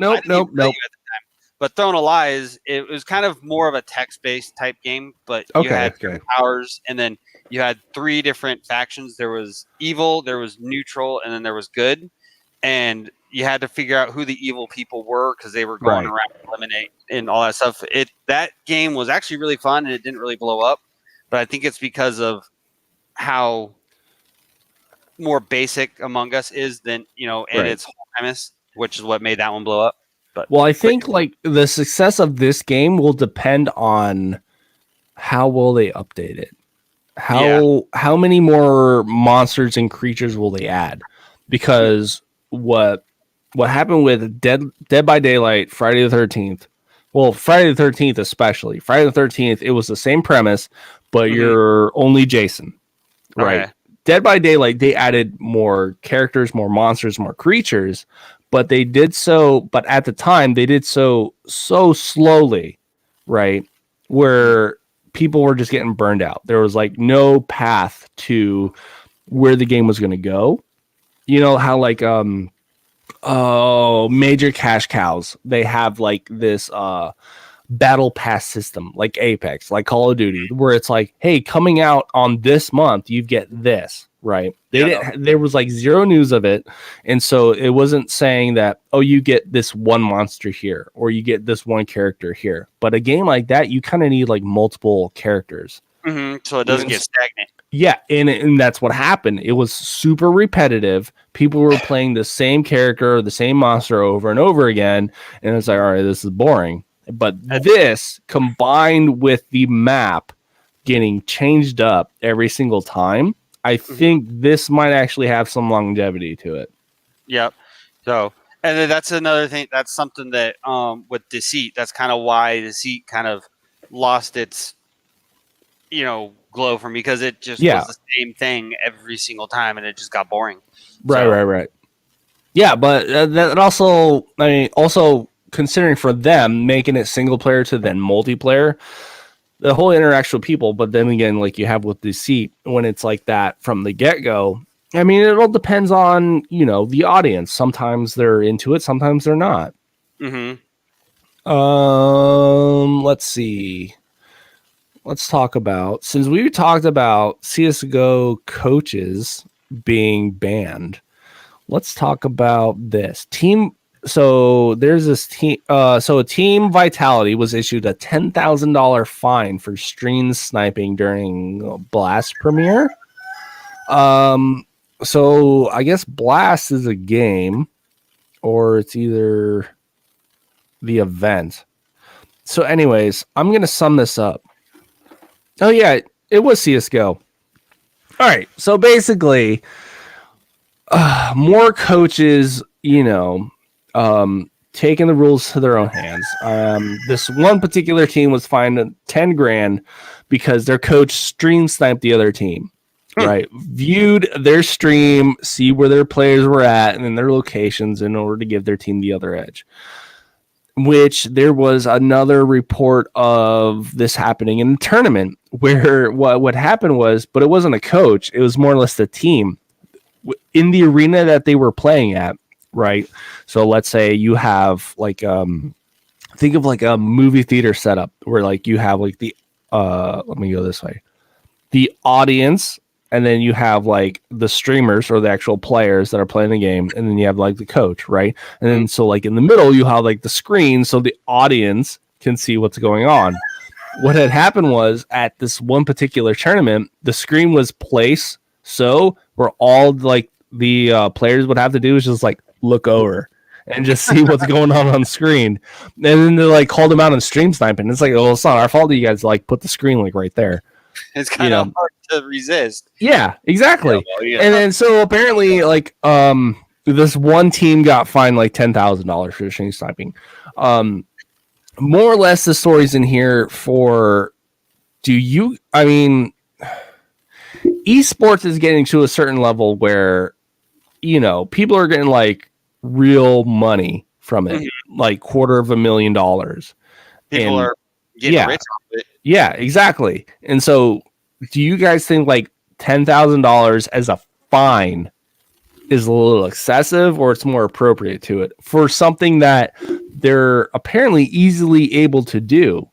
But Throne of Lies, it was kind of more of a text-based type game, but you had powers, and then you had 3 different factions. There was evil, there was neutral, and then there was good. And you had to figure out who the evil people were because they were going around eliminate and all that stuff. That game was actually really fun and it didn't really blow up, but I think it's because of how more basic Among Us is than and its whole premise, which is what made that one blow up. But well, I think like the success of this game will depend on how well they update it. How many more monsters and creatures will they add? Because what happened with Dead by Daylight, Friday the 13th, well, Friday the 13th especially, Friday the 13th, it was the same premise, but you're only Jason, right? Okay. Dead by Daylight, they added more characters, more monsters, more creatures, but they did so, but at the time, they did so slowly, right? Where people were just getting burned out. There was like no path to where the game was going to go. You know how like major cash cows, they have like this battle pass system like Apex, like Call of Duty, where it's like, hey, coming out on this month you get this, right? There was like zero news of it, and so it wasn't saying that, oh, you get this one monster here or you get this one character here. But a game like that, you kind of need like multiple characters, so it doesn't get stagnant. Yeah, and that's what happened. It was super repetitive. People were playing the same character or the same monster over and over again, and it's like, all right, this is boring. But this, combined with the map getting changed up every single time, I think this might actually have some longevity to it. Yep. So, and then that's another thing. That's something that with Deceit, that's kind of why Deceit kind of lost its, glow for me, because it just was the same thing every single time, and it just got boring. Right. Yeah, but that also, I mean, also considering for them making it single player to then multiplayer, the whole interaction with people. But then again, like you have with Deceit, when it's like that from the get go, I mean, it all depends on the audience. Sometimes they're into it, sometimes they're not. Let's see. Let's talk about, since we talked about CSGO coaches being banned, let's talk about this team. So there's this team. So a Team Vitality was issued a $10,000 fine for stream sniping during Blast premiere. So I guess Blast is a game, or it's either the event. So anyways, I'm going to sum this up. Oh yeah, it was CSGO. All right. So basically, more coaches, taking the rules to their own hands. This one particular team was fined $10,000 because their coach stream sniped the other team. Right, viewed their stream, see where their players were at, and then their locations in order to give their team the other edge. Which there was another report of this happening in a tournament where what happened was, but it wasn't a coach, it was more or less the team in the arena that they were playing at. Right, so let's say you have like think of like a movie theater setup where like you have like the let me go this way, the audience. And then you have like the streamers or the actual players that are playing the game. And then you have like the coach, right? And then so like in the middle, you have like the screen so the audience can see what's going on. What had happened was at this one particular tournament, the screen was placed so where all like the players would have to do is just like look over and just see what's going on screen. And then they like called them out on stream sniping. It's like, oh, it's not our fault that you guys like put the screen like right there. It's kind of hard to resist. Yeah, exactly. And then so apparently, like, this one team got fined like $10,000 for stream sniping. More or less, the story's in here for. I mean, esports is getting to a certain level where, people are getting like real money from it, like $250,000. People are getting rich off it. Yeah, exactly. And so, do you guys think like $10,000 as a fine is a little excessive, or it's more appropriate to it for something that they're apparently easily able to do,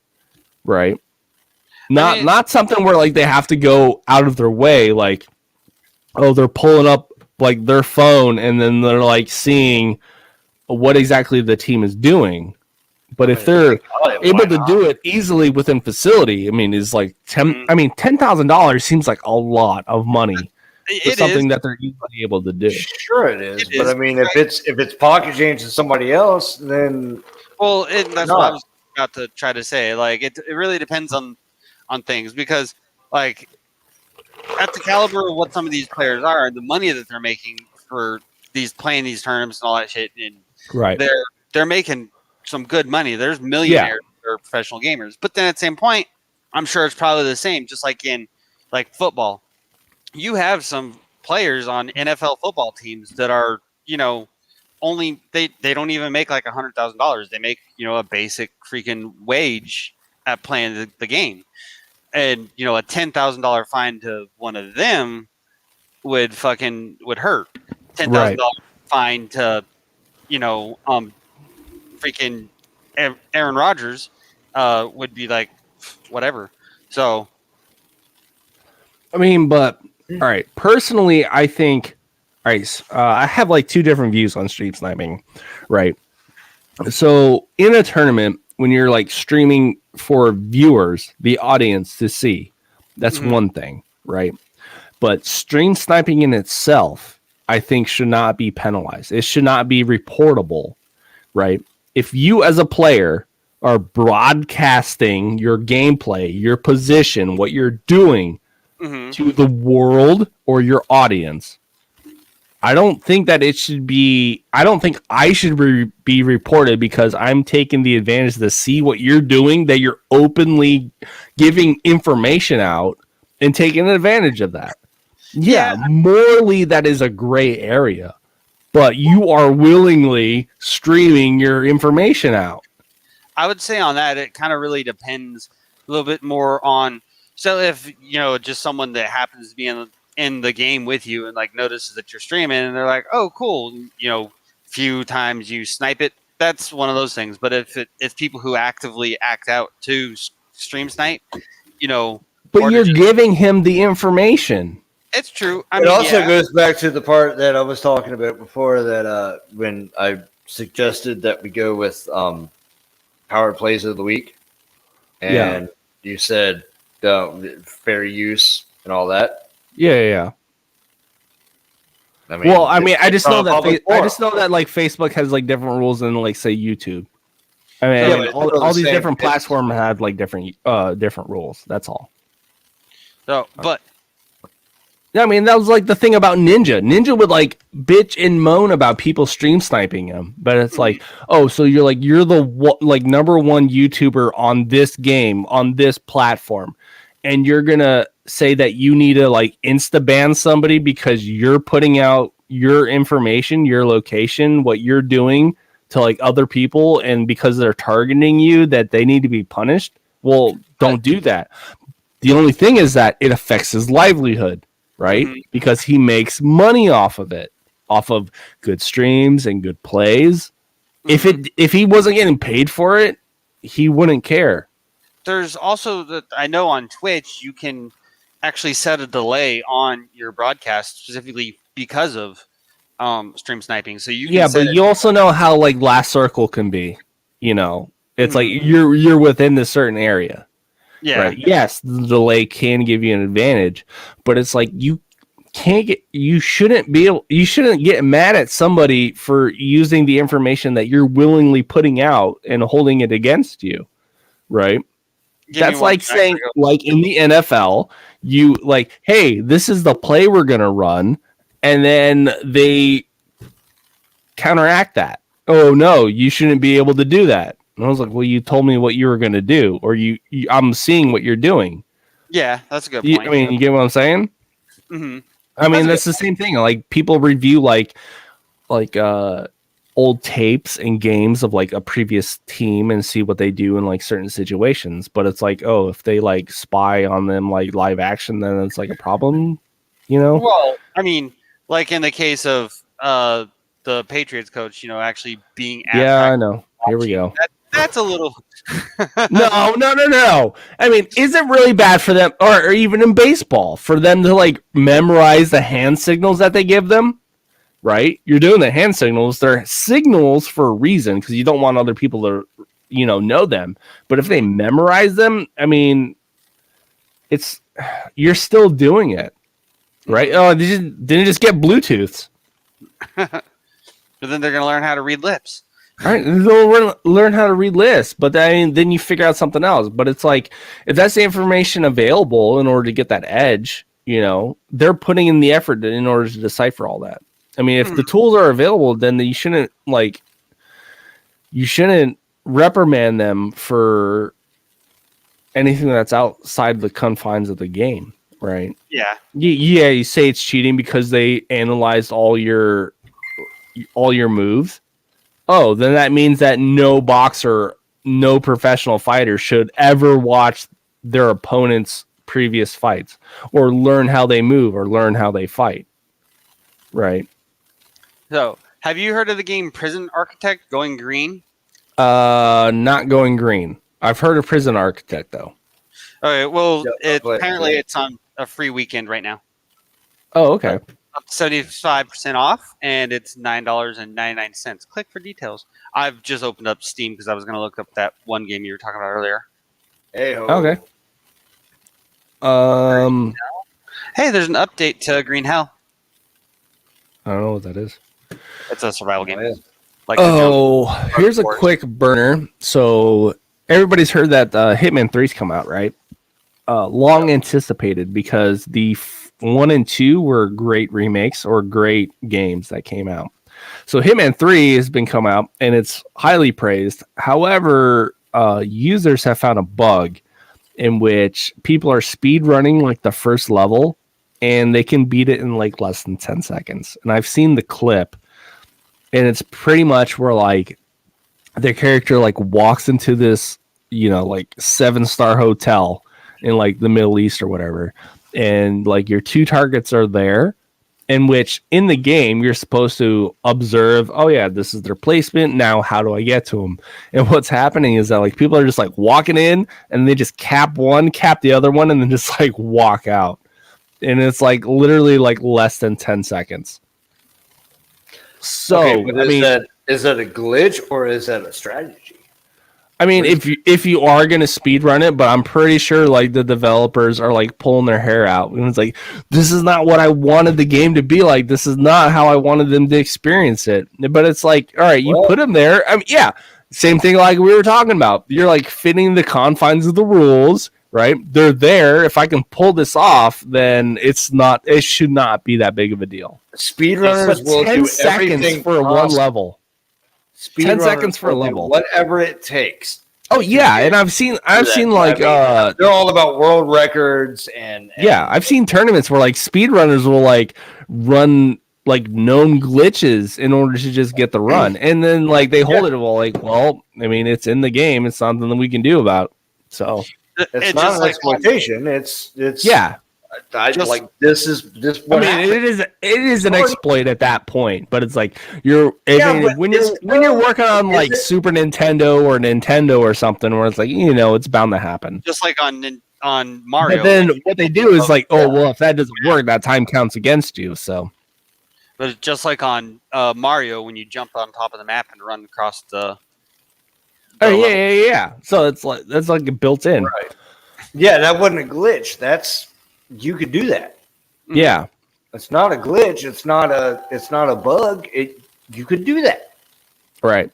right? Not something where like they have to go out of their way, like, oh, they're pulling up like their phone and then they're like seeing what exactly the team is doing. But if they're able to do it easily within facility, I mean, is like $10,000 seems like a lot of money for something that they're easily able to do. Sure, it is. It But is, I mean, if it's pocket change to somebody else, then well, that's what I was about to try to say. Like, it really depends on things, because like at the caliber of what some of these players are and the money that they're making for playing these tournaments and all that shit, and Right. they're making some good money. There's millionaires that are professional gamers, but then at the same point, I'm sure it's probably the same. Just like in like football, you have some players on NFL football teams that are, only they don't even make like $100,000. They make a basic freaking wage at playing the game, and a $10,000 fine to one of them would hurt. $10,000 fine to freaking Aaron Rodgers would be like whatever. So, I mean, but all right. Personally, I think, all right. I have like two different views on stream sniping, right? So in a tournament, when you're like streaming for viewers, the audience to see, that's one thing, right? But stream sniping in itself, I think, should not be penalized. It should not be reportable, right? If you as a player are broadcasting your gameplay, your position, what you're doing to the world or your audience, I don't think that it should be, I don't think I should be reported because I'm taking the advantage to see what you're doing, that you're openly giving information out and taking advantage of that. Yeah, morally, that is a gray area, but you are willingly streaming your information out. I would say on that, it kind of really depends a little bit more on, so if, just someone that happens to be in the game with you and like notices that you're streaming and they're like, oh, cool, few times you snipe it, that's one of those things. But if it's people who actively act out to stream snipe, but you're giving him the information. It's true. It also goes back to the part that I was talking about before, that when I suggested that we go with power plays of the week, and you said fair use and all that. Yeah. I mean, I just know that like Facebook has like different rules than like say YouTube. I mean, all these different platforms have like different rules. That's all. So, but yeah, I mean, that was like the thing about Ninja. Ninja would like bitch and moan about people stream sniping him, but it's like, oh, so you're the like number one YouTuber on this game, on this platform, and you're gonna say that you need to like insta ban somebody because you're putting out your information, your location, what you're doing to like other people, and because they're targeting you, that they need to be punished. Well, don't do that. The only thing is that it affects his livelihood. Right? Because he makes money off of it, off of good streams and good plays. If he wasn't getting paid for it, he wouldn't care. There's also I know on Twitch you can actually set a delay on your broadcast specifically because of stream sniping. So you can but you also know how like Last Circle can be. It's like you're within this certain area. Yeah. Right. Yes, the delay can give you an advantage, but it's like you shouldn't get mad at somebody for using the information that you're willingly putting out and holding it against you. Right? That's like saying, like in the NFL, you like, hey, this is the play we're gonna run, and then they counteract that. Oh no, you shouldn't be able to do that. And I was like, well, you told me what you were going to do, or I'm seeing what you're doing. Yeah, that's a good point. I mean, you get what I'm saying? Mm-hmm. I mean, that's the same thing. Like people review like old tapes and games of like a previous team and see what they do in like certain situations. But it's like, oh, if they like spy on them like live action, then it's like a problem, Well, I mean, like in the case of the Patriots coach, actually being I know. Here we go. That's a little. No. I mean, is it really bad for them, or even in baseball, for them to like memorize the hand signals that they give them? right? You're doing the hand signals. They're signals for a reason because you don't want other people to, know them. But if they memorize them, I mean, you're still doing it, right? Oh, they didn't just get Bluetooth. But then they're gonna learn how to read lips. All right, they'll learn how to read lists, but then you figure out something else. But it's like, if that's the information available in order to get that edge, they're putting in the effort in order to decipher all that. I mean, if the tools are available, then you shouldn't reprimand them for anything that's outside the confines of the game, right? Yeah. Yeah, you say it's cheating because they analyzed all your moves. Oh, then that means that no boxer, no professional fighter should ever watch their opponent's previous fights or learn how they move or learn how they fight. Right. So, have you heard of the game Prison Architect going green? Not going green. I've heard of Prison Architect though. Okay, well, Yeah, apparently it's on a free weekend right now. Oh, okay. Up to 75% off, and it's $9.99. Click for details. I've just opened up Steam because I was going to look up that one game you were talking about earlier. Hey-ho. Okay. Hey, there's an update to Green Hell. I don't know what that is. It's a survival game. yeah. Like the Oh, here's a Wars. quick burner. So everybody's heard that Hitman 3's come out, right? Long anticipated because the 1 and 2 were great remakes or great games that came out. So Hitman 3 has been come out and it's highly praised. However, users have found a bug in which people are speed running like the first level and they can beat it in like less than 10 seconds. And I've seen the clip and it's pretty much where like their character like walks into this, like 7-star hotel in like the Middle East or whatever. And like your 2 targets are there, in which in the game you're supposed to observe, oh yeah, this is their placement. Now how do I get to them? And what's happening is that like people are just like walking in and they just cap one, cap the other one, and then just like walk out. And it's like literally like less than 10 seconds. So Okay, but I mean, is that a glitch or is that a strategy? I mean, if you are gonna speed run it, but I'm pretty sure like the developers are like pulling their hair out, and it's like, this is not what I wanted the game to be like. This is not how I wanted them to experience it. But it's like, all right, you put them there. I mean, yeah, same thing like we were talking about. You're like fitting the confines of the rules, right? They're there. If I can pull this off, then it should not be that big of a deal. Speedrunners will 10 do seconds everything for one possible. level. 10 seconds for a level. Whatever it takes. Oh yeah, and I've seen like they're all about world records and yeah, I've seen tournaments where like speedrunners will like run like known glitches in order to just get the run, and then like they hold it well, I mean, it's in the game. It's something that we can do about. So it's not an exploitation. It's yeah. This is what happened. it is an exploit at that point, but it's like when you're working on like Super Nintendo or Nintendo or something where it's like it's bound to happen. Just like on Mario. But then what they do is like, oh well, if that doesn't work, that time counts against you. So, but just like on Mario, when you jump on top of the map and run across the. Oh yeah. So it's like that's like built in. Right. Yeah, that wasn't a glitch. You could do that. Yeah. It's not a glitch. It's not a bug. You could do that. Right.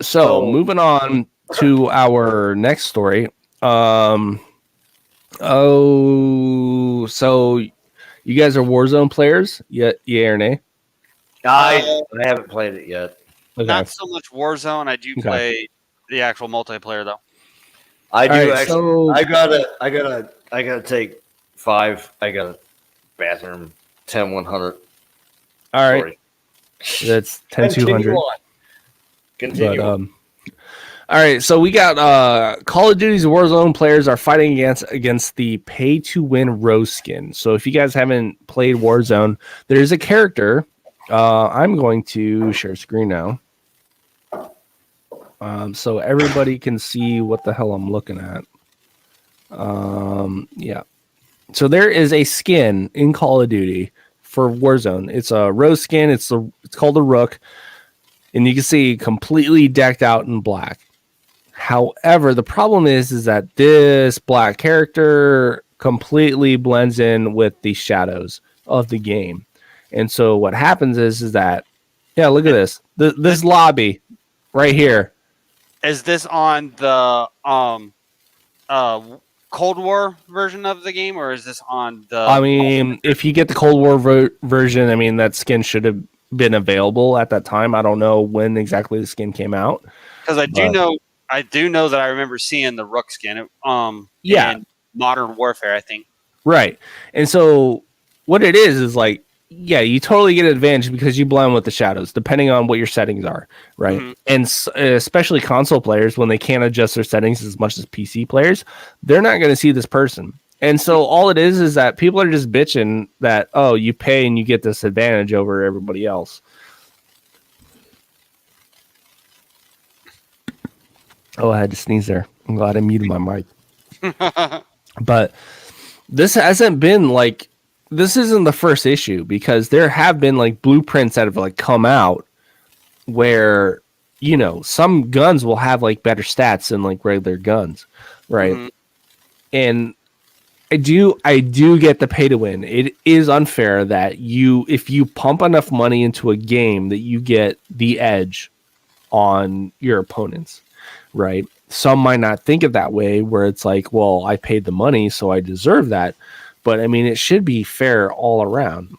So moving on to our next story. So you guys are Warzone players? Yeah or nay? I haven't played it yet. Okay. Not so much Warzone. I do play the actual multiplayer though. I do right, actually. so- I gotta take 5. I got a bathroom 10-100. All right. Sorry. That's 10-200. Continue. But, all right, so we got Call of Duty's Warzone players are fighting against the pay-to-win rose skin. So if you guys haven't played Warzone, there's a character. I'm going to share screen now. So everybody can see what the hell I'm looking at. Yeah. So there is a skin in Call of Duty for Warzone. It's a rose skin. It's called a Rook, and you can see completely decked out in black. However, the problem is that this black character completely blends in with the shadows of the game. And so what happens is that, yeah, look at this. This lobby right here. Is this on the Cold War version of the game, or is this on the? I mean, if you get the Cold War version, I mean, that skin should have been available at that time. I don't know when exactly the skin came out. Because I do know that I remember seeing the Rook skin. In Modern Warfare, I think. Right. And so what it is like, yeah, you totally get an advantage because you blend with the shadows, depending on what your settings are, right? Mm-hmm. And especially console players, when they can't adjust their settings as much as PC players, they're not going to see this person. And so all it is that people are just bitching that, oh, you pay and you get this advantage over everybody else. Oh, I had to sneeze there. I'm glad I muted my mic. But this hasn't been like, this isn't the first issue, because there have been like blueprints that have like come out where, you know, some guns will have like better stats than like regular guns, right? Mm-hmm. And I do get the pay to win. It is unfair that if you pump enough money into a game, that you get the edge on your opponents, right? Some might not think of that way, where it's like, well, I paid the money, so I deserve that. But I mean, it should be fair all around.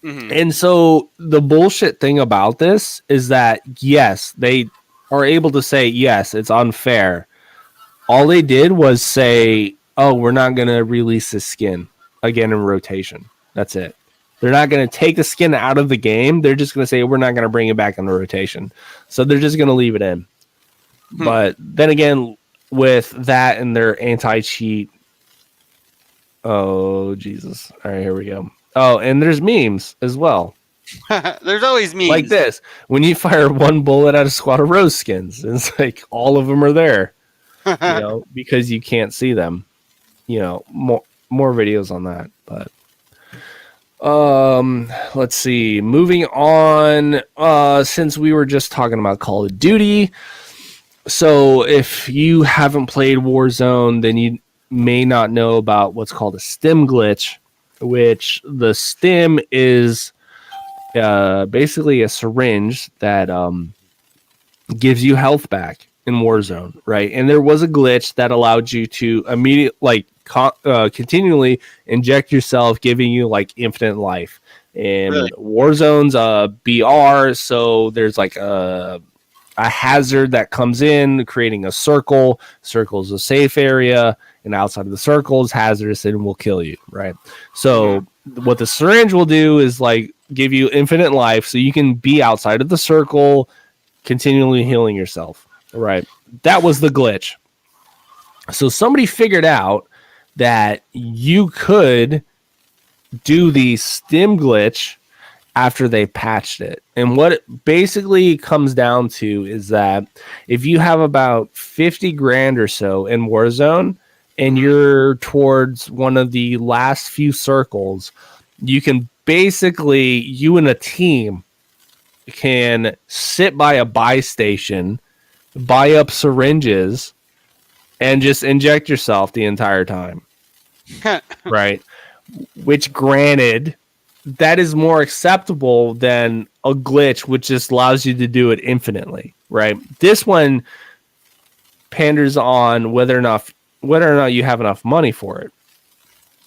Mm-hmm. And so the bullshit thing about this is that, yes, they are able to say, yes, it's unfair. All they did was say, oh, we're not going to release this skin again in rotation. That's it. They're not going to take the skin out of the game. They're just going to say, we're not going to bring it back in the rotation. So they're just going to leave it in. Hmm. But then again, with that and their anti-cheat, oh, Jesus. All right, here we go. Oh, and there's memes as well. There's always memes. Like this. When you fire one bullet at a squad of rose skins, it's like all of them are there. You know, because you can't see them. You know, more videos on that. But let's see. Moving on, since we were just talking about Call of Duty. So if you haven't played Warzone, then you may not know about what's called a stim glitch, which the stim is basically a syringe that gives you health back in Warzone, right? And there was a glitch that allowed you to immediately, continually inject yourself, giving you like infinite life. And really? Warzone's BR, so there's like a hazard that comes in, creating a circle. Circle's a safe area, and outside of the circle is hazardous and will kill you, right? So what the syringe will do is like give you infinite life, so you can be outside of the circle, continually healing yourself, right? That was the glitch. So somebody figured out that you could do the stim glitch after they patched it. And what it basically comes down to is that if you have about 50 grand or so in Warzone and you're towards one of the last few circles, you can basically, you and a team can sit by a buy station, buy up syringes, and just inject yourself the entire time. Right? Which, granted, that is more acceptable than a glitch, which just allows you to do it infinitely, right? This one panders on whether or not you have enough money for it,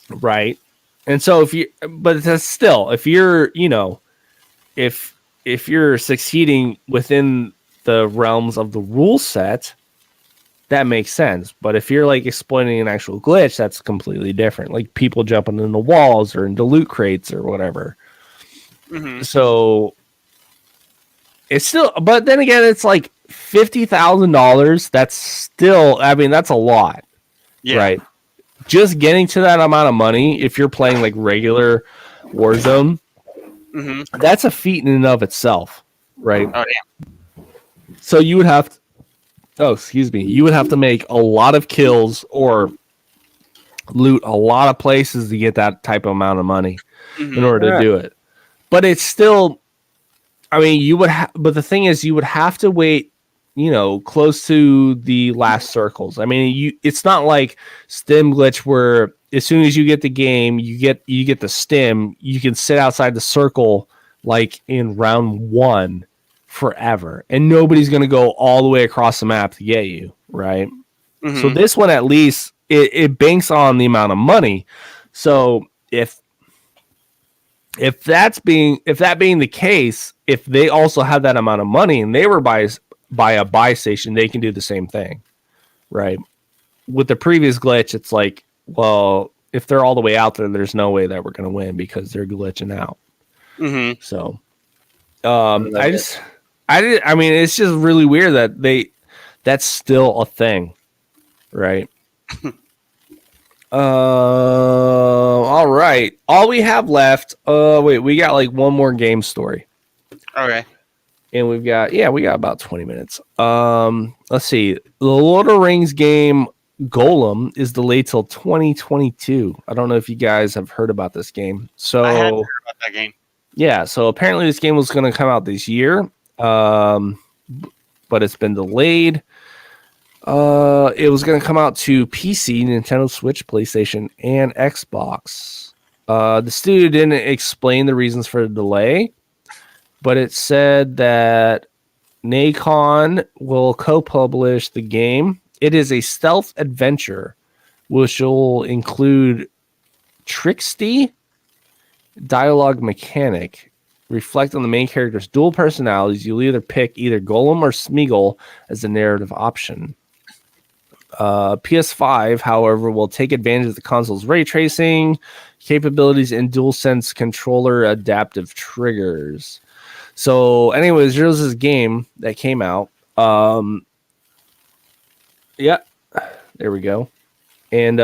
right? And so if you're, you know, if you're succeeding within the realms of the rule set, that makes sense. But if you're like exploiting an actual glitch, that's completely different. Like people jumping into walls or into loot crates or whatever. Mm-hmm. So it's still, but then again, it's like $50,000. That's still, I mean, that's a lot, right? Just getting to that amount of money, if you're playing like regular Warzone, mm-hmm. that's a feat in and of itself, right? Oh, yeah. So you would have to, you would have to make a lot of kills or loot a lot of places to get that type of amount of money in order to do it. but it's still. I mean, you would. But the thing is, you would have to wait. Close to the last circles. I mean, it's not like stim glitch where as soon as you get the game, you get the stim, you can sit outside the circle like in round 1 forever, and nobody's going to go all the way across the map to get you, right? Mhm. So this one, at least, it banks on the amount of money. So if that being the case, if they also have that amount of money and they were by a buy station, they can do the same thing, right? With the previous glitch, it's like, well, if they're all the way out there, there's no way that we're going to win because they're glitching out. Mhm. So, I mean, it's just really weird that that's still a thing, right? All right. All we have left. Wait, we got like one more game story. Okay. And we got about 20 minutes. Let's see. The Lord of the Rings game Golem is delayed till 2022. I don't know if you guys have heard about this game. So I hadn't heard about that game. yeah, so apparently this game was going to come out this year. But it's been delayed. It was going to come out to PC, Nintendo Switch, PlayStation, and Xbox. The studio didn't explain the reasons for the delay, but it said that Nacon will co-publish the game. It is a stealth adventure, which will include tricksty dialogue mechanic. Reflect on the main character's dual personalities. You'll either pick either Golem or Smeagol as the narrative option. PS5, however, will take advantage of the console's ray tracing capabilities and DualSense controller adaptive triggers. So, anyways, here's this game that came out. Yeah, there we go. And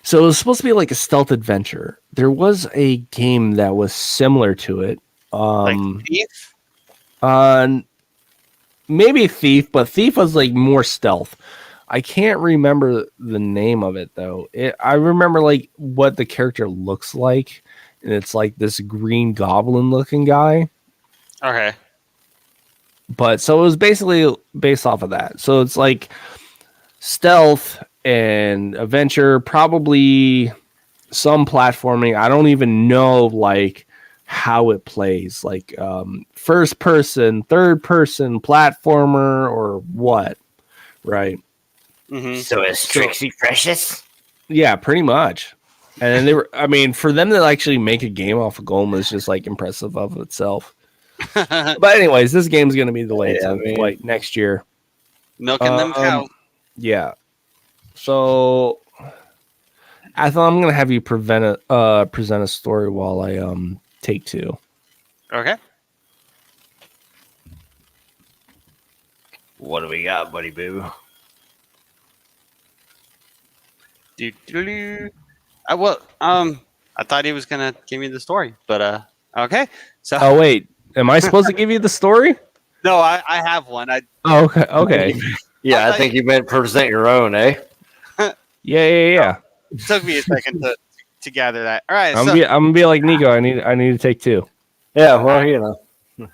so it was supposed to be like a stealth adventure. There was a game that was similar to it. Like Thief? Maybe Thief, but Thief was like more stealth. I can't remember the name of it though. I remember like what the character looks like, and it's like this green goblin looking guy. Okay. But so it was basically based off of that. So it's like stealth and adventure, probably some platforming. I don't even know like how it plays, like first person, third person, platformer, or what, right? Mm-hmm. So is Trixie precious? Yeah, pretty much. And then I mean, for them to actually make a game off of Golem is just like impressive of itself. But anyways, this game's going to be delayed to like next year. Milking them cows. Yeah. So I thought I'm going to have you present a story while I take two. Okay. What do we got, buddy boo? I thought he was gonna give me the story, but okay. So Oh wait, am I supposed to give you the story? no, I have one. Oh, okay. Yeah, I think you meant present your own, eh? Yeah. It took me a second to gather that. All right, I'm gonna be like Niko. I need to take two. Yeah, well, you know,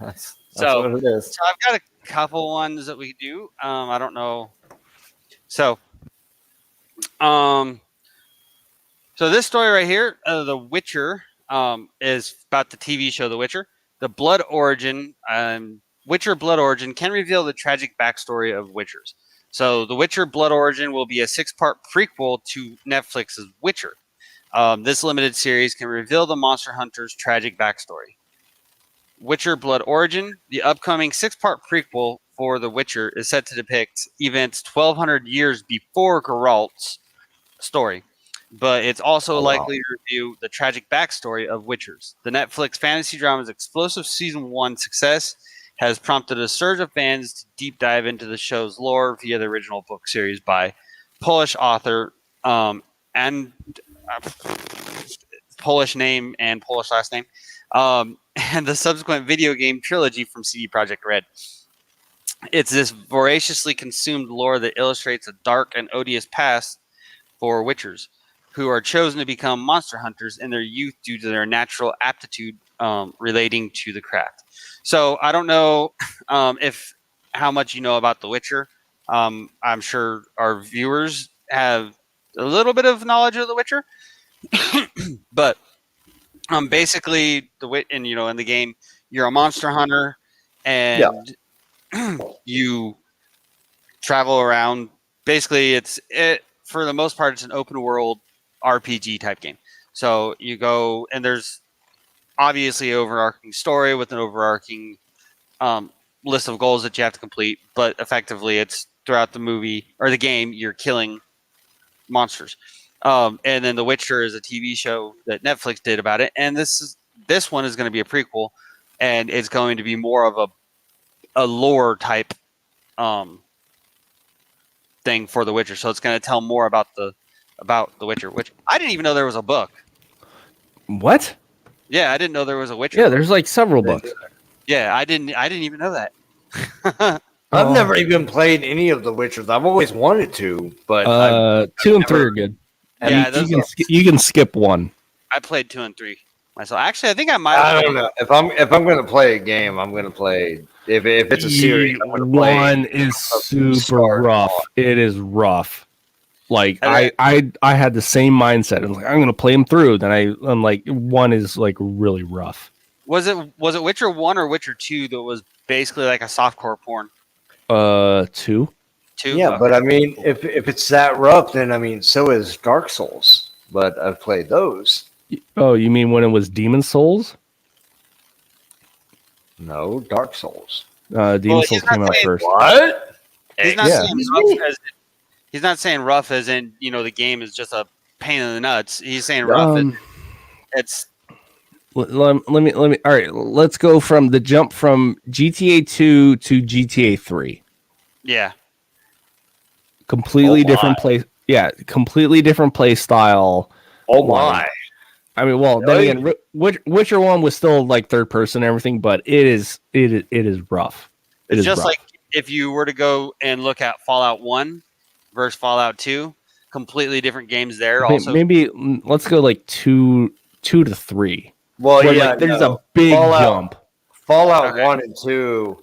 that's So- what it is. So I've got a couple ones that we do. I don't know. So this story right here, The Witcher, is about the TV show The Witcher. The Blood Origin, Witcher Blood Origin can reveal the tragic backstory of Witchers. So The Witcher Blood Origin will be a 6-part prequel to Netflix's Witcher. This limited series can reveal the monster hunter's tragic backstory. Witcher Blood Origin, the upcoming 6-part prequel for The Witcher, is set to depict events 1,200 years before Geralt's story, but it's also likely to review the tragic backstory of Witchers. The Netflix fantasy drama's explosive season 1 success has prompted a surge of fans to deep dive into the show's lore via the original book series by Polish author and Polish name and Polish last name, and the subsequent video game trilogy from CD Projekt Red. It's this voraciously consumed lore that illustrates a dark and odious past for Witchers, who are chosen to become monster hunters in their youth due to their natural aptitude relating to the craft. So I don't know if how much you know about The Witcher. I'm sure our viewers have a little bit of knowledge of The Witcher, but basically in the game, you're a monster hunter, and you travel around. Basically, for the most part, it's an open world RPG type game. So you go, and there's obviously overarching story with an overarching list of goals that you have to complete, but effectively it's throughout the movie or the game you're killing monsters. And then The Witcher is a TV show that Netflix did about it, and this one is going to be a prequel, and it's going to be more of a lore type thing for The Witcher. So it's going to tell more about The Witcher, which I didn't even know there was a book. What? Yeah, I didn't know there was a Witcher. Yeah, there's like several books. Yeah, I didn't even know that. I've never even played any of the Witchers. I've always wanted to, but 2 and 3 are good. Yeah, you can skip 1. I played 2 and 3 myself. Actually, I think I might. I don't know if I'm going to play a game. I'm going to play if it's a series. I'm gonna play 1 is super rough. It is rough. Like I had the same mindset. I'm like, I'm going to play them through. Then I'm like, 1 is like really rough. Was it Witcher 1 or Witcher 2 that was basically like a softcore porn? 2. 2? Yeah, Okay. but I mean, if it's that rough, then I mean, so is Dark Souls. But I've played those. Oh, you mean when it was Demon Souls? No, Dark Souls. Demon Souls came out first. What? He's not Yeah. saying rough as in the game is just a pain in the nuts. He's saying rough. It's Let me. All right, let's go from the jump from GTA 2 to GTA 3. yeah. Completely different play. Yeah, completely different play style. Oh my! I mean, well, then again, Witcher 1 was still like third person and everything, but it is rough. It's just rough. Like if you were to go and look at Fallout 1 versus Fallout 2, completely different games there. Also, maybe let's go like 2 to 3. Well, yeah, there's a big jump. Fallout 1 and 2.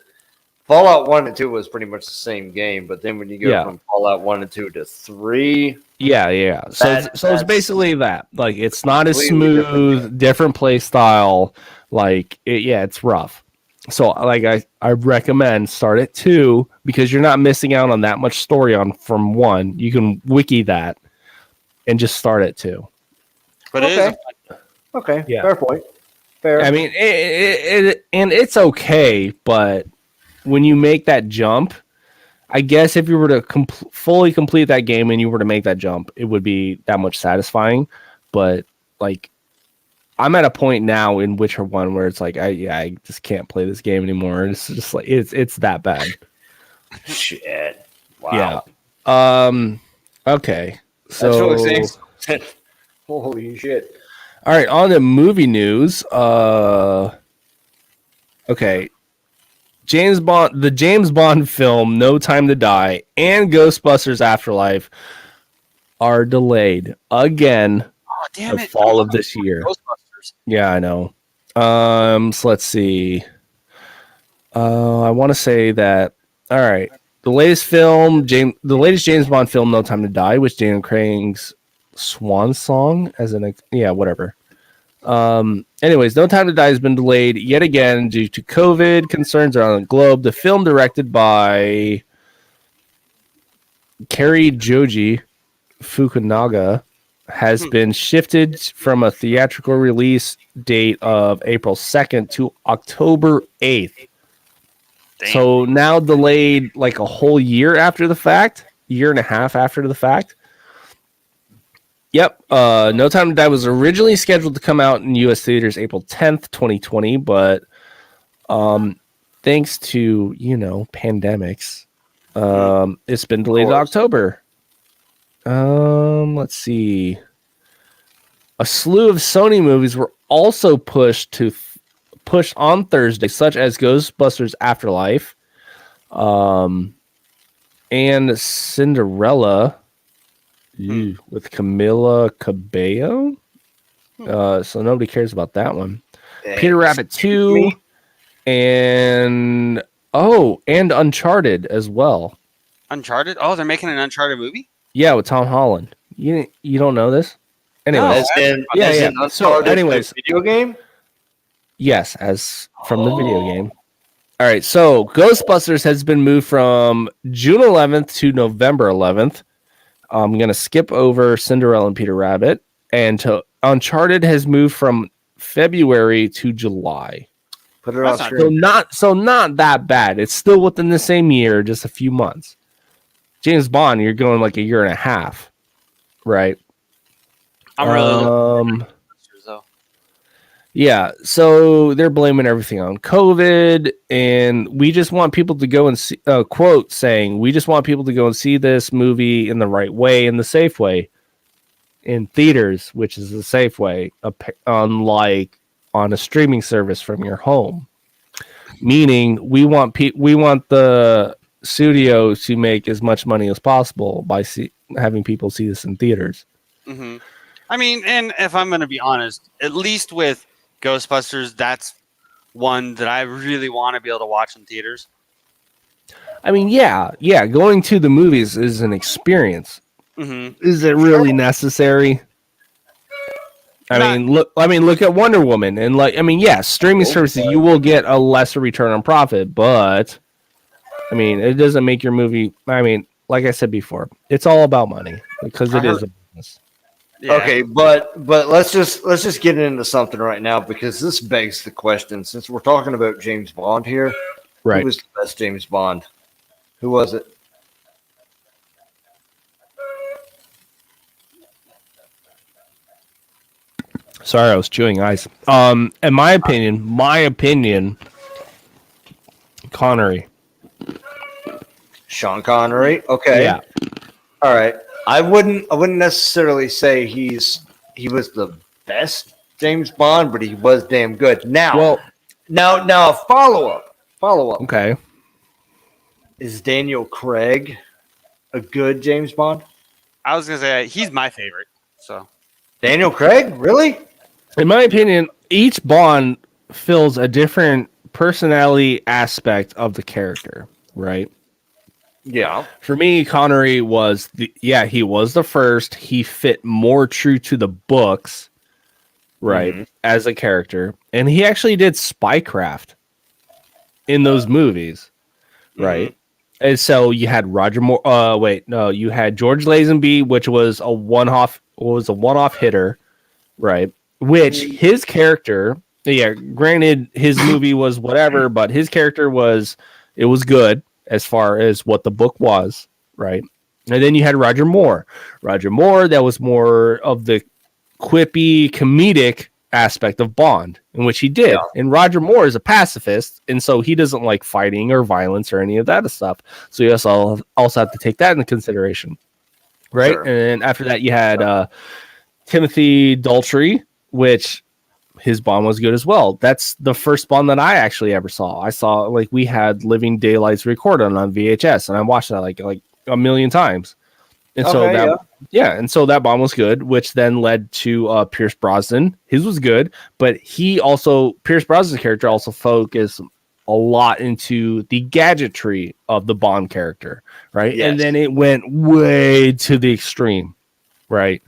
Fallout 1 and 2 was pretty much the same game, but then when you go from Fallout 1 and 2 to 3... Yeah. So it's basically that. Like, it's not as smooth, different play style. Like, it's rough. So, like, I recommend start at 2 because you're not missing out on that much story from 1. You can wiki that and just start at 2. But Okay, yeah. Fair point. Fair. I mean, and it's okay, but when you make that jump, I guess if you were to fully complete that game and you were to make that jump, it would be that much satisfying. But like, I'm at a point now in Witcher 1 where it's like, I just can't play this game anymore. It's just like it's that bad. Shit. Wow. Yeah. Okay. So holy shit. All right, on to movie news. Okay. The James Bond film No Time to Die and Ghostbusters Afterlife are delayed again. Oh, damn the it. fall of this year. Ghostbusters. Yeah, I know. So let's see. I want to say that. All right, the latest James Bond film, No Time to Die, which Daniel Craig's swan song, whatever. Anyways, No Time to Die has been delayed yet again due to COVID concerns around the globe. The film, directed by Kari Joji Fukunaga, has been shifted from a theatrical release date of April 2nd to October 8th. Damn. So now delayed like a whole year after the fact, year and a half after the fact. Yep. No Time to Die was originally scheduled to come out in U.S. theaters April 10th, 2020, but thanks to, pandemics, it's been delayed to October. Let's see. A slew of Sony movies were also pushed on Thursday, such as Ghostbusters Afterlife, and Cinderella. with Camila Cabello. So nobody cares about that one. Peter Rabbit 2 and Uncharted as well. Uncharted? Oh, they're making an Uncharted movie? Yeah, with Tom Holland. You don't know this? Anyways, yeah. So, anyways, video game. yes, as from the video game. All right, so Ghostbusters has been moved from June 11th to November 11th. I'm gonna skip over Cinderella and Peter Rabbit, and to Uncharted has moved from February to July. Put it on That's screen. So not that bad. It's still within the same year, just a few months. James Bond, you're going like a year and a half, right? I'm really looking for Ghostbusters, though. Yeah, so they're blaming everything on COVID, and we just want people to go and see. Quote saying, "We just want people to go and see this movie in the right way, in the safe way, in theaters, which is the safe way, unlike on a streaming service from your home." Meaning, we want the studio to make as much money as possible by having people see this in theaters. Mm-hmm. I mean, and if I'm going to be honest, at least with Ghostbusters, that's one that I really want to be able to watch in theaters. I mean, yeah, going to the movies is an experience. Mm-hmm. Is it really necessary? Look at Wonder Woman, and yes, streaming services, you will get a lesser return on profit, but I mean, it doesn't make your movie. I mean, like I said before, it's all about money because it is a business. Yeah. Okay, but let's just get into something right now, because this begs the question. Since we're talking about James Bond here, Right? Who was the best James Bond? Who was it? Sorry, I was chewing ice. In my opinion, Connery. Sean Connery. Okay. Yeah. All right. I wouldn't necessarily say he was the best James Bond, but he was damn good. Now a follow up. Okay. Is Daniel Craig a good James Bond? I was going to say he's my favorite. So Daniel Craig? Really? In my opinion, each Bond fills a different personality aspect of the character, right? Yeah. For me, Connery was he was the first. He fit more true to the books, right, as a character. And he actually did spycraft in those movies, right? And so you had Roger Moore. You had George Lazenby, which was a one-off hitter, right? Which his character, granted, his movie was whatever, but his character was good as far as what the book was, right? And then you had Roger Moore. That was more of the quippy, comedic aspect of Bond, in which he did. Yeah. And Roger Moore is a pacifist, and so he doesn't like fighting or violence or any of that stuff. So you also have to take that into consideration, right? Sure. And after that, you had Timothy Daltrey, which his Bond was good as well. That's the first Bond that I actually ever saw. I saw, we had Living Daylights recorded on VHS, and I watched that like a million times. And so that Bond was good, which then led to Pierce Brosnan. His was good, but Pierce Brosnan's character also focused a lot into the gadgetry of the Bond character, right? Yes. And then it went way to the extreme, right?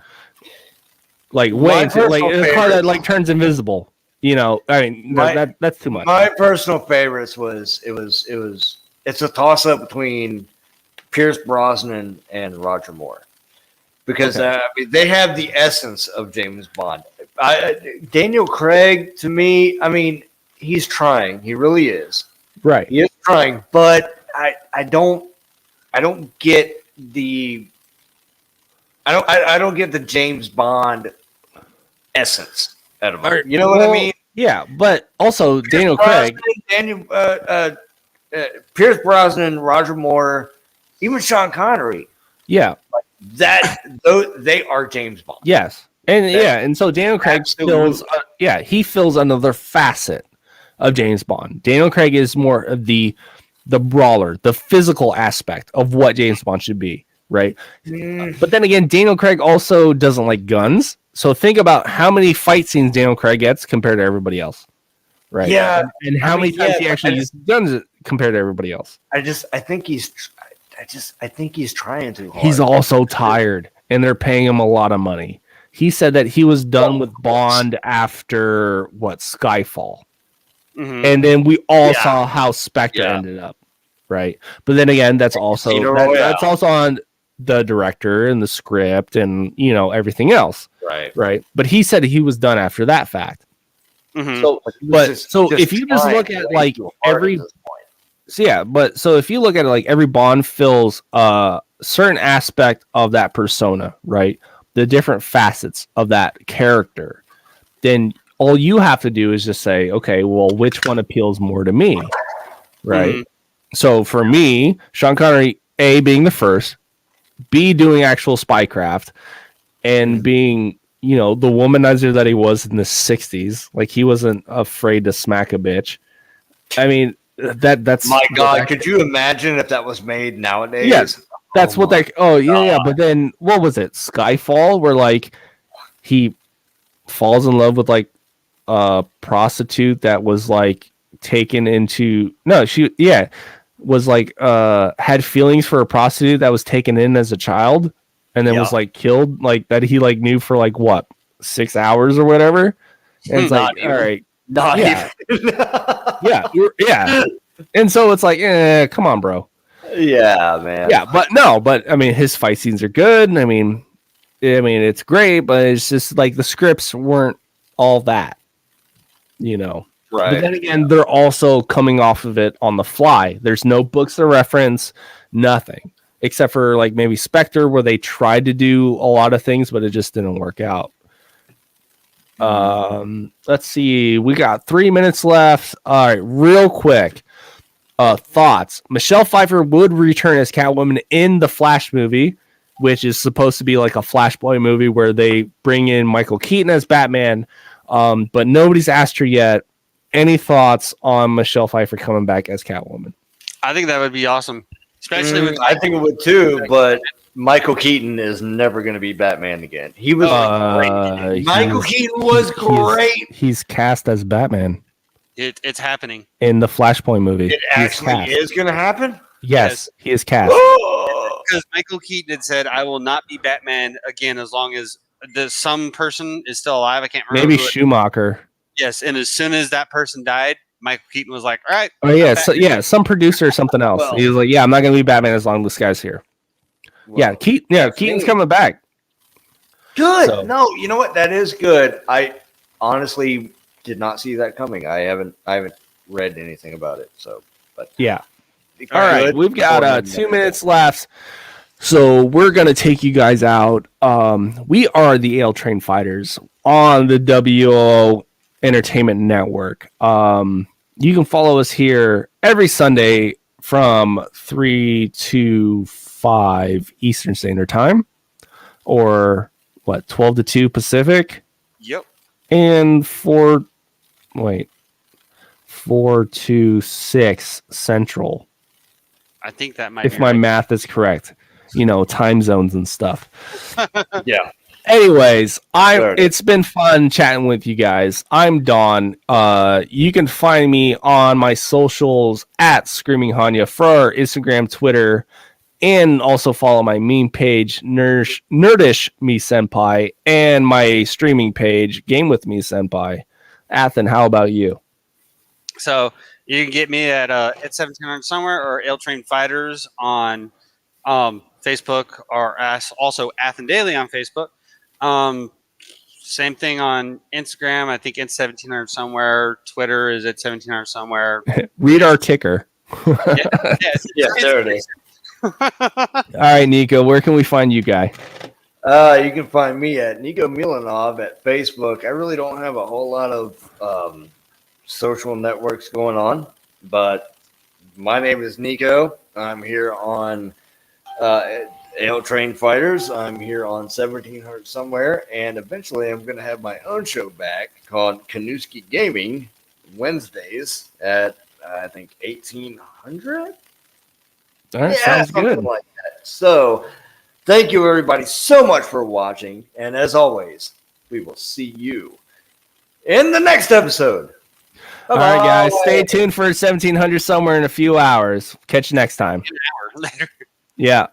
Like way to a car that turns invisible. I mean, that's too much. My personal favorites it's a toss up between Pierce Brosnan and Roger Moore, because they have the essence of James Bond. Daniel Craig, to me, I mean, he's trying. He really is. Right. He is trying, but I don't get the James Bond essence out of him. You know what I mean? Yeah, but also Daniel Craig, Pierce Brosnan, Roger Moore, even Sean Connery. Yeah, they are James Bond. Yes, and so Daniel Craig fills another facet of James Bond. Daniel Craig is more of the brawler, the physical aspect of what James Bond should be. right? But then again, Daniel Craig also doesn't like guns. So think about how many fight scenes Daniel Craig gets compared to everybody else, right? Yeah, and how many times he actually uses guns compared to everybody else. I think he's trying too hard. He's also tired, and they're paying him a lot of money. He said that he was done with Bond after Skyfall, and then we all saw how Spectre ended up, right? But then again, that's also that's also on the director and the script and everything else, right? But he said he was done after that fact. So if you just look at like every if you look at it like every Bond fills a certain aspect of that persona, right? The different facets of that character, then all you have to do is just say, okay, well, which one appeals more to me, right? So for me, Sean Connery, A, being the first, B, doing actual spycraft, and being, the womanizer that he was in the 60s. Like, he wasn't afraid to smack a bitch. I mean, that's... My God, could you imagine if that was made nowadays? Yes, that's what they... Oh, yeah, but then, what was it? Skyfall? Where, like, he falls in love with, like, a prostitute that was, like, taken into... No, was like had feelings for a prostitute that was taken in as a child and then was like killed, like that he like knew for like 6 hours or whatever. And it's like, all right, yeah. And so it's like, come on, bro. Yeah, man. Yeah, but I mean, his fight scenes are good. I mean, it's great, but it's just like the scripts weren't all that, Right. But then again, they're also coming off of it on the fly. There's no books to reference, nothing. Except for like maybe Spectre, where they tried to do a lot of things, but it just didn't work out. Let's see. We got 3 minutes left. All right, real quick. Thoughts. Michelle Pfeiffer would return as Catwoman in the Flash movie, which is supposed to be like a Flashpoint movie where they bring in Michael Keaton as Batman. But nobody's asked her yet. Any thoughts on Michelle Pfeiffer coming back as Catwoman? I think that would be awesome, especially with. I think it would too, but Michael Keaton is never going to be Batman again. He was great. Michael Keaton was great. He's cast as Batman. It's happening in the Flashpoint movie. It actually is going to happen. Yes, he is cast. Because Michael Keaton had said, "I will not be Batman again as long as some person is still alive." I can't remember. Maybe Schumacher. Yes, and as soon as that person died, Michael Keaton was like, "All right." Oh yeah, some producer or something else. He was like, "Yeah, I'm not gonna be Batman as long as this guy's here." Well, Keaton's coming back. Good. So. No, you know what? That is good. I honestly did not see that coming. I haven't read anything about it. So, but yeah. All right, we've got 2 minutes left. So we're going to take you guys out. We are the Ale Train Fighters on the WO Entertainment Network. You can follow us here every Sunday from 3 to 5 Eastern Standard Time, or 12 to 2 Pacific. Yep. And 4 to 6 Central. I think that might if my math is correct. Time zones and stuff. Yeah. Anyways, it's been fun chatting with you guys. I'm Don. You can find me on my socials at Screaming Hanya for our Instagram, Twitter, and also follow my meme page, Nerdish Me Senpai, and my streaming page, Game With Me Senpai. Athen, how about you? So you can get me at 1700 somewhere or Ale Train Fighters on Facebook, or also Athen Daily on Facebook. Same thing on Instagram. I think it's 1700 somewhere. Twitter is at 1700 somewhere. Read our ticker. Yeah, there it is. All right, Niko, where can we find you, guy? You can find me at Niko Milanov at Facebook. I really don't have a whole lot of social networks going on, but my name is Niko. I'm here on Ale Train Fighters. I'm here on 1700 somewhere, and eventually I'm going to have my own show back called Kanuski Gaming Wednesdays at I think 1800. All right, sounds good. Like that. So Thank you, everybody, so much for watching. And as always, we will see you in the next episode. All right, guys. Bye-bye. Stay tuned for 1700 somewhere in a few hours. Catch you next time. An hour later. Yeah.